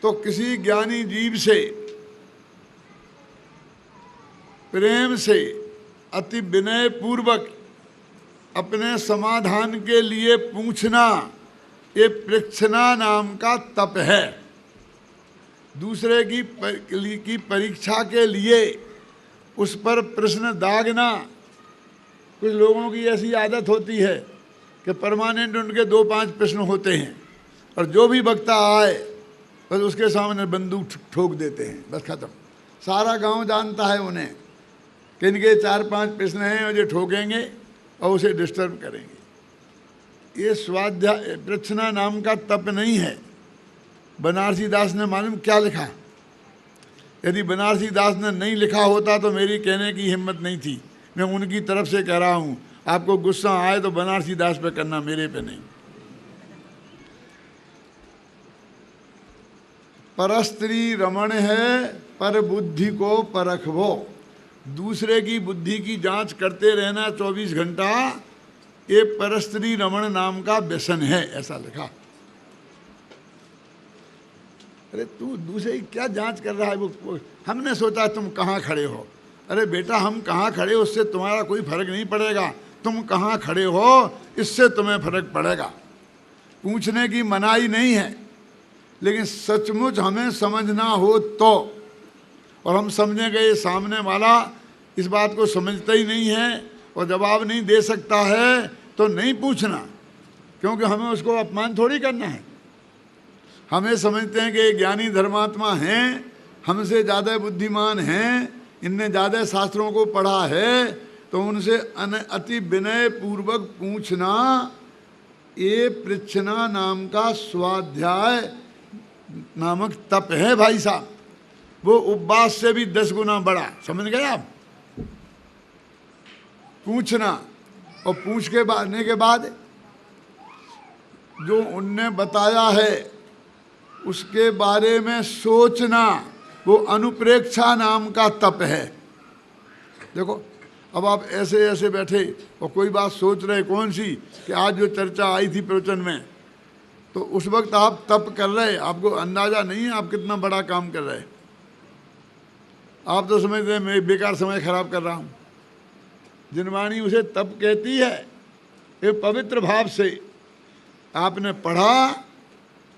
तो किसी ज्ञानी जीव से प्रेम से अति विनय पूर्वक अपने समाधान के लिए पूछना, ये परीक्षना नाम का तप है। दूसरे की परीक्षा के लिए उस पर प्रश्न दागना। कुछ लोगों की ऐसी आदत होती है कि परमानेंट उनके 2-5 प्रश्न होते हैं, और जो भी वक्ता आए बस उसके सामने बंदूक ठोक देते हैं, बस खत्म। सारा गांव जानता है उन्हें कि इनके 4-5 प्रश्न हैं और ये ठोकेंगे और उसे डिस्टर्ब करेंगे। ये स्वाध्याय प्रच्छना नाम का तप नहीं है। बनारसी दास ने मालूम क्या लिखा। यदि बनारसी दास ने नहीं लिखा होता तो मेरी कहने की हिम्मत नहीं थी। मैं उनकी तरफ से कह रहा हूँ, आपको गुस्सा आए तो बनारसी दास पे करना, मेरे पे नहीं। परस्त्री रमण है, पर बुद्धि को परखवो। दूसरे की बुद्धि की जांच करते रहना 24 घंटा, ये परस्त्री रमण नाम का व्यसन है, ऐसा लिखा। अरे तू दूसरे की क्या जांच कर रहा है? वो हमने सोचा तुम कहाँ खड़े हो। अरे बेटा, हम कहाँ खड़े हो उससे तुम्हारा कोई फर्क नहीं पड़ेगा, तुम कहाँ खड़े हो इससे तुम्हें फर्क पड़ेगा। पूछने की मनाही नहीं है, लेकिन सचमुच हमें समझना हो तो, और हम समझेंगे ये सामने वाला इस बात को समझता ही नहीं है और जवाब नहीं दे सकता है, तो नहीं पूछना, क्योंकि हमें उसको अपमान थोड़ी करना है। हमें समझते हैं कि ये ज्ञानी धर्मात्मा हैं, हमसे ज़्यादा बुद्धिमान हैं, इनने ज़्यादा शास्त्रों को पढ़ा है, तो उनसे अति विनय पूर्वक पूछना, ये पृच्छना नाम का स्वाध्याय नामक तप है भाई साहब। वो उपवास से भी 10 गुना बड़ा, समझ गए आप? पूछना, और पूछ के आने के बाद जो उनने बताया है उसके बारे में सोचना, वो अनुप्रेक्षा नाम का तप है। देखो, अब आप ऐसे ऐसे बैठे और कोई बात सोच रहे, कौन सी, कि आज जो चर्चा आई थी प्रवचन में, तो उस वक्त आप तप कर रहे, आपको अंदाजा नहीं है आप कितना बड़ा काम कर रहे। आप तो समझते हैं मैं बेकार समय खराब कर रहा हूँ। जिनवाणी उसे तप कहती है, ये पवित्र भाव से आपने पढ़ा,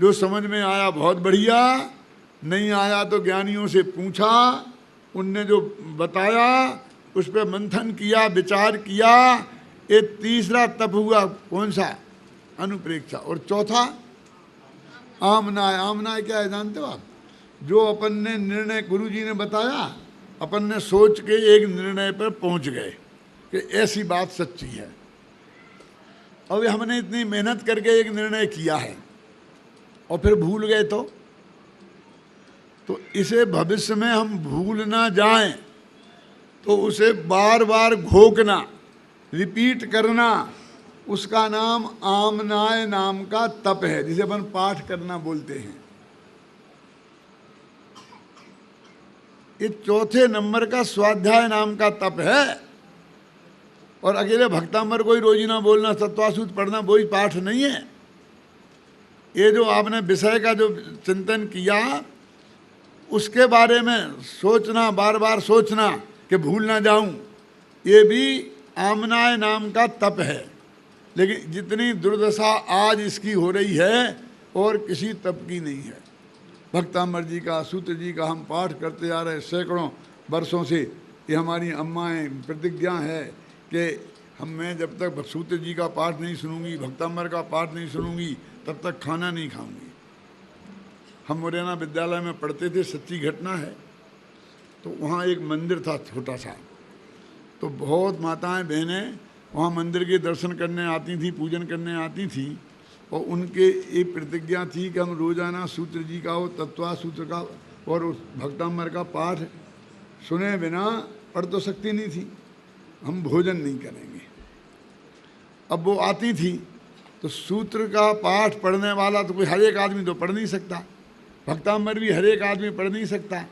जो समझ में आया बहुत बढ़िया, नहीं आया तो ज्ञानियों से पूछा, उनने जो बताया उस पर मंथन किया, विचार किया। ये तीसरा तप हुआ, कौन सा? अनुप्रेक्षा। और चौथा आमनाय। आमनाय क्या है जानते हो आप? जो अपन ने निर्णय, गुरु जी ने बताया, अपन ने सोच के एक निर्णय पर पहुंच गए कि ऐसी बात सच्ची है। अब हमने इतनी मेहनत करके एक निर्णय किया है और फिर भूल गए तो इसे भविष्य में हम भूल ना जाएं, तो उसे बार बार घोकना, रिपीट करना, उसका नाम आमनाय नाम का तप है, जिसे अपन पाठ करना बोलते हैं। ये चौथे नंबर का स्वाध्याय नाम का तप है। और अकेले भक्तांबर को ही रोजीना बोलना, तत्वासूत पढ़ना, वही पाठ नहीं है। ये जो आपने विषय का जो चिंतन किया, उसके बारे में सोचना, बार बार सोचना कि भूल ना जाऊं, ये भी आमनाय नाम का तप है। लेकिन जितनी दुर्दशा आज इसकी हो रही है और किसी तप की नहीं है। भक्तांबर जी का, सूत्र जी का हम पाठ करते आ रहे सैकड़ों वर्षों से। ये हमारी अम्माएँ प्रतिज्ञा है कि मैं जब तक सूत्र जी का पाठ नहीं सुनूंगी, भक्तांबर का पाठ नहीं सुनूंगी, तब तक खाना नहीं खाऊंगी। हम मुरैना विद्यालय में पढ़ते थे, सच्ची घटना है। तो वहाँ एक मंदिर था छोटा सा, तो बहुत माताएं बहनें वहाँ मंदिर के दर्शन करने आती थी, पूजन करने आती थी, और उनके एक प्रतिज्ञा थी कि हम रोज़ाना सूत्र जी का और तत्वा सूत्र का और उस भक्तांबर का पाठ सुने बिना पढ़ तो सकती नहीं थी, हम भोजन नहीं करेंगे। अब वो आती थी तो सूत्र का पाठ पढ़ने वाला तो कोई हर एक आदमी तो पढ़ नहीं सकता, भक्तांबर भी हर एक आदमी पढ़ नहीं सकता।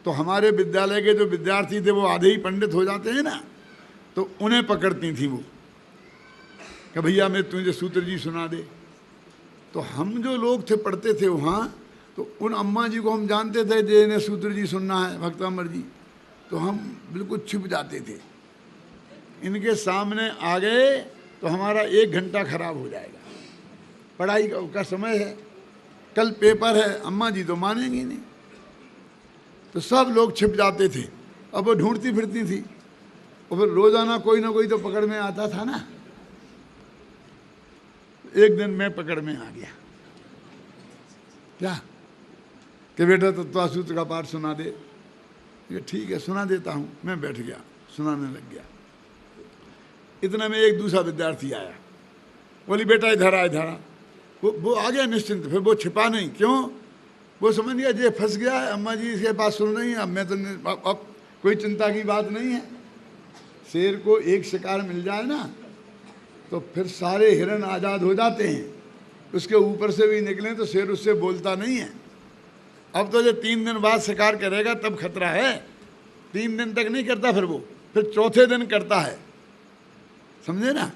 तो हमारे विद्यालय के जो विद्यार्थी थे वो आधे ही पंडित हो जाते हैं ना, तो उन्हें पकड़ती थी वो कि भैया मैं तुझे सूत्र जी सुना दे। तो हम जो लोग थे पढ़ते थे वहाँ, तो उन अम्मा जी को हम जानते थे जिन्हें सूत्र जी सुनना है, भक्तांबर जी, तो हम बिल्कुल छिप जाते थे। इनके सामने आ गए तो हमारा 1 घंटा खराब हो जाएगा। पढ़ाई का समय है, कल पेपर है, अम्मा जी तो मानेंगी नहीं। तो सब लोग छिप जाते थे। अब वो ढूंढती फिरती थी, और फिर रोजाना कोई ना कोई तो पकड़ में आता था ना। एक दिन मैं पकड़ में आ गया, क्या कि बेटा तत्वासूत्र का पाठ सुना दे। ये ठीक है सुना देता हूँ। मैं बैठ गया, सुनाने लग गया। इतना में एक दूसरा विद्यार्थी आया, बोली बेटा इधर आ इधर आ। वो आ गया निश्चिंत, फिर वो छिपा नहीं। क्यों? वो समझ गया ये फंस गया है, अम्मा जी इसके पास सुन रही है, अब मैं तो अब कोई चिंता की बात नहीं है। शेर को एक शिकार मिल जाए ना तो फिर सारे हिरन आज़ाद हो जाते हैं, उसके ऊपर से भी निकलें तो शेर उससे बोलता नहीं है। अब तो जो 3 दिन बाद शिकार करेगा तब खतरा है, 3 दिन तक नहीं करता फिर वो, फिर चौथे दिन करता है, समझे ना।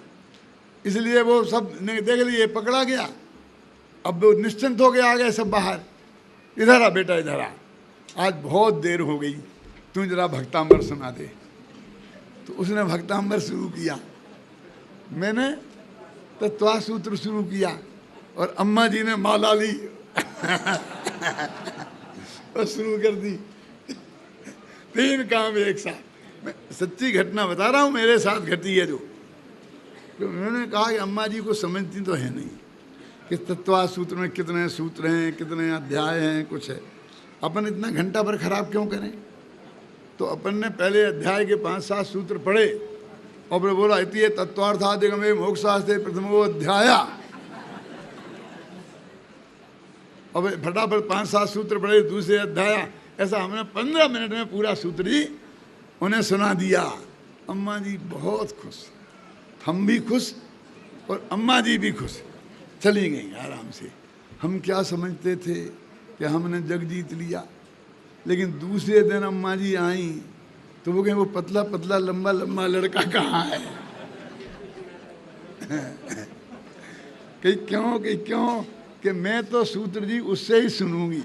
इसलिए वो सब ने देख लिए, पकड़ा गया, अब वो निश्चिंत हो गया, आ गए सब बाहर। इधर आ बेटा इधर आ, आज बहुत देर हो गई, तू जरा भक्तांबर सुना दे। तो उसने भक्तांबर शुरू किया, मैंने तत्वा सूत्र शुरू किया और अम्मा जी ने माला ली और शुरू कर दी। 3 काम एक साथ। मैं सच्ची घटना बता रहा हूँ, मेरे साथ घटी है जो। तो उन्होंने कहा कि अम्मा जी को समझती तो है नहीं कि तत्वा सूत्र में कितने सूत्र हैं, कितने अध्याय हैं, कुछ है। अपन इतना घंटा भर खराब क्यों करें? तो अपन ने पहले अध्याय के 5-7 सूत्र पढ़े और फिर बोला इति तत्वार्थादिगमे मोक्षास्ते प्रथमो अध्याय। अब फटाफट 5-7 सूत्र पढ़े, दूसरे अध्याय। ऐसा हमने 15 मिनट में पूरा सूत्र ही उन्हें सुना दिया। अम्मा जी बहुत खुश, हम भी खुश और अम्मा जी भी खुश। चली गई आराम से। हम क्या समझते थे कि हमने जग जीत लिया, लेकिन दूसरे दिन अम्मा जी आई तो वो कहें वो पतला पतला लंबा लंबा लड़का कहाँ है? कि क्यों कि मैं तो सूत्र जी उससे ही सुनूंगी,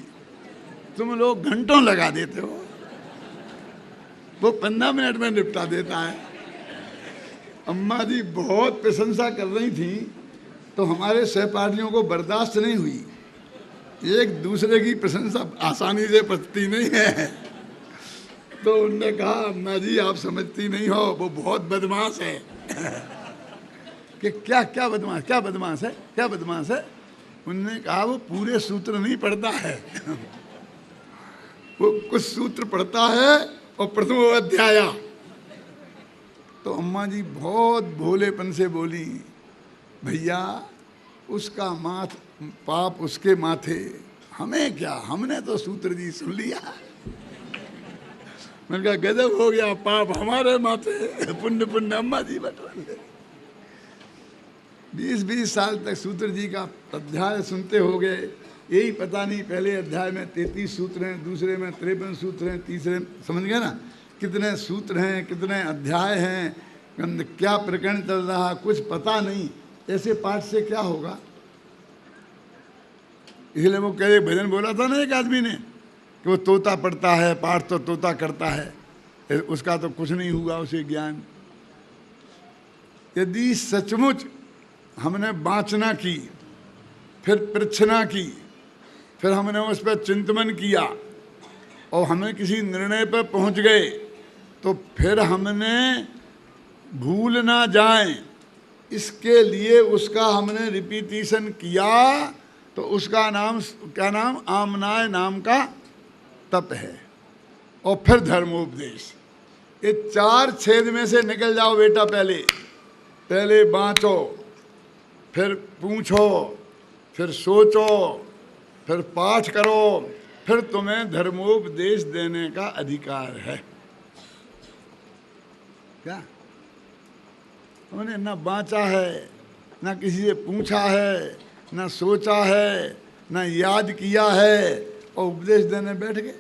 तुम लोग घंटों लगा देते हो, वो 15 मिनट में निपटा देता है। अम्मा जी बहुत प्रशंसा कर रही थी तो हमारे सहपाठियों को बर्दाश्त नहीं हुई। एक दूसरे की प्रशंसा आसानी से पचती नहीं है, तो उनने कहा अम्मा जी आप समझती नहीं हो, वो बहुत बदमाश है। कि क्या बदमाश, क्या बदमाश है, क्या बदमाश है? उनने कहा वो पूरे सूत्र नहीं पढ़ता है वो कुछ सूत्र पढ़ता है और प्रथम अध्याय। तो अम्मा जी बहुत भोलेपन से बोली, भैया उसका पाप उसके माथे, हमें क्या, हमने तो सूत्र जी सुन लिया। मैंने कहा गजब हो गया, पाप हमारे माथे, पुण्य पुण्य अम्मा जी बटवा। 20-20 साल तक सूत्र जी का अध्याय सुनते हो गए, यही पता नहीं पहले अध्याय में 33 सूत्र हैं, दूसरे में 53 सूत्र हैं, तीसरे, समझ गए ना कितने सूत्र हैं, कितने अध्याय हैं, क्या प्रकरण चल रहा, कुछ पता नहीं। ऐसे पाठ से क्या होगा? इसलिए वो कह रहे भजन बोला था ना एक आदमी ने कि वो तोता पढ़ता है, पाठ तो तोता करता है, उसका तो कुछ नहीं हुआ उसे ज्ञान। यदि सचमुच हमने वाचना की, फिर परीक्षना की, फिर हमने उस पर चिंतन किया और हमें किसी निर्णय पर पहुंच गए, तो फिर हमने भूल ना जाएं इसके लिए उसका हमने रिपीटिशन किया, तो उसका नाम क्या नाम, आमनाय नाम का तप है। और फिर धर्मोपदेश। ये 4 छेद में से निकल जाओ बेटा। पहले बाँचो, फिर पूछो, फिर सोचो, फिर पाठ करो, फिर तुम्हें धर्मोपदेश देने का अधिकार है। क्या उन्होंने ना बाँचा है, ना किसी से पूछा है, ना सोचा है, ना याद किया है, और उपदेश देने बैठ गए।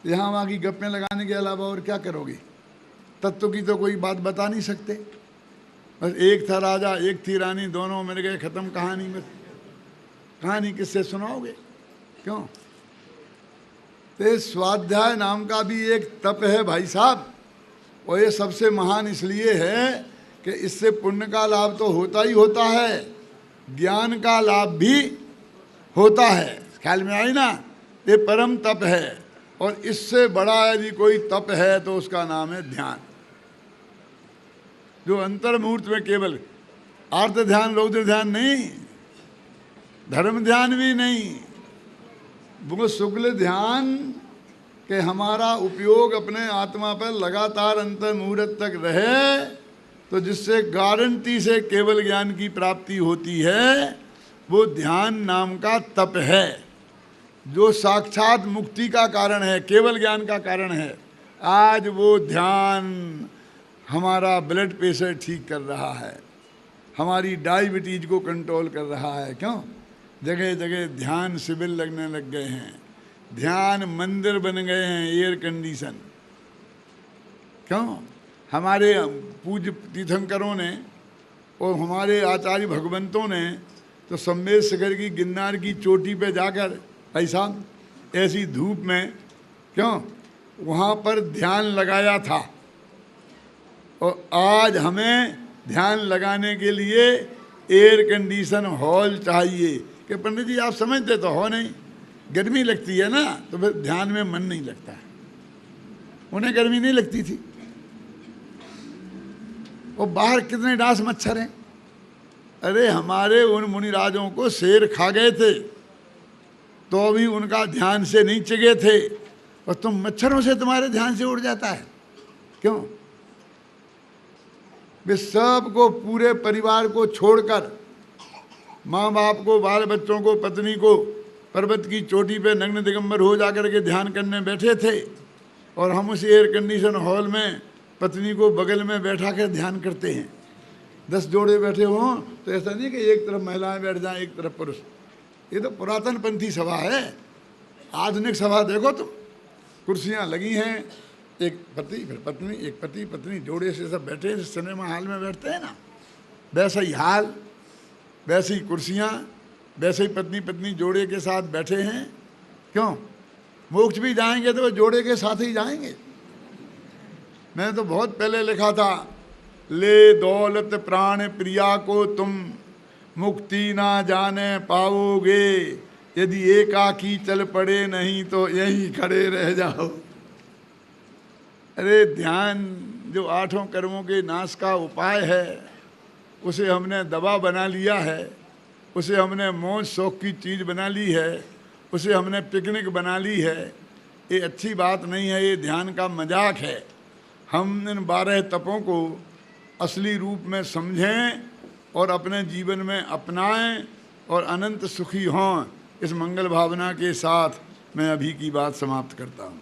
यहाँ वहाँ की गप्पें लगाने के अलावा और क्या करोगे? तत्व की तो कोई बात बता नहीं सकते। बस एक था राजा, एक थी रानी, दोनों मिल गए, खत्म कहानी। बस कहानी किससे सुनाओगे? क्यों? तो स्वाध्याय नाम का भी एक तप है भाई साहब, और ये सबसे महान इसलिए है कि इससे पुण्य का लाभ तो होता ही होता है, ज्ञान का लाभ भी होता है। ख्याल में आई ना? ये परम तप है, और इससे बड़ा यदि कोई तप है तो उसका नाम है ध्यान। जो अंतर्मुहूर्त में केवल आर्त ध्यान, रौद्र ध्यान नहीं, धर्म ध्यान भी नहीं, वो शुक्ल ध्यान के हमारा उपयोग अपने आत्मा पर लगातार अंतर्मुहूर्त तक रहे, तो जिससे गारंटी से केवल ज्ञान की प्राप्ति होती है वो ध्यान नाम का तप है, जो साक्षात मुक्ति का कारण है, केवल ज्ञान का कारण है। आज वो ध्यान हमारा ब्लड प्रेशर ठीक कर रहा है, हमारी डायबिटीज को कंट्रोल कर रहा है। क्यों? जगह जगह ध्यान शिविर लगने लग गए हैं, ध्यान मंदिर बन गए हैं, एयर कंडीशन। क्यों? हमारे पूज्य तीर्थंकरों ने और हमारे आचार्य भगवंतों ने तो सम्मेद शिखर की गिरनार की चोटी पे जाकर भाई साहब ऐसी धूप में, क्यों, वहाँ पर ध्यान लगाया था। और आज हमें ध्यान लगाने के लिए एयर कंडीशन हॉल चाहिए कि पंडित जी आप समझते तो हो नहीं, गर्मी लगती है ना तो फिर ध्यान में मन नहीं लगता है। उन्हें गर्मी नहीं लगती थी, और बाहर कितने डांस मच्छर हैं। अरे हमारे उन मुनिराजों को शेर खा गए थे तो भी उनका ध्यान से नहीं चिगे थे, और तुम मच्छरों से तुम्हारे ध्यान से उड़ जाता है। क्यों? वे सबको, पूरे परिवार को छोड़कर, माँ बाप को, बाल बच्चों को, पत्नी को पर्वत की चोटी पे नग्न दिगंबर हो जाकर के ध्यान करने बैठे थे, और हम उस एयर कंडीशन हॉल में पत्नी को बगल में बैठा कर ध्यान करते हैं। 10 जोड़े बैठे हों तो ऐसा नहीं कि एक तरफ महिलाएं बैठ जाएं एक तरफ पुरुष। ये तो पुरातन पंथी सभा है। आधुनिक सभा देखो तुम, कुर्सियां लगी हैं, एक पति फिर पत्नी, एक पति पत्नी जोड़े से सब बैठे हैं, सिनेमा हॉल में बैठते हैं ना, वैसा ही हाल, वैसी ही कुर्सियाँ, वैसे ही पत्नी पत्नी जोड़े के साथ बैठे हैं। क्यों? मोक्ष भी जाएंगे तो वो जोड़े के साथ ही जाएंगे। मैंने तो बहुत पहले लिखा था, ले दौलत प्राण प्रिया को तुम मुक्ति ना जाने पाओगे, यदि एकाकी चल पड़े नहीं तो यहीं खड़े रह जाओ। अरे ध्यान जो 8 कर्मों के नाश का उपाय है, उसे हमने दवा बना लिया है, उसे हमने मौज शौक की चीज़ बना ली है, उसे हमने पिकनिक बना ली है। ये अच्छी बात नहीं है, ये ध्यान का मजाक है। हम इन 12 तपों को असली रूप में समझें और अपने जीवन में अपनाएं और अनंत सुखी हों। इस मंगल भावना के साथ मैं अभी की बात समाप्त करता हूँ।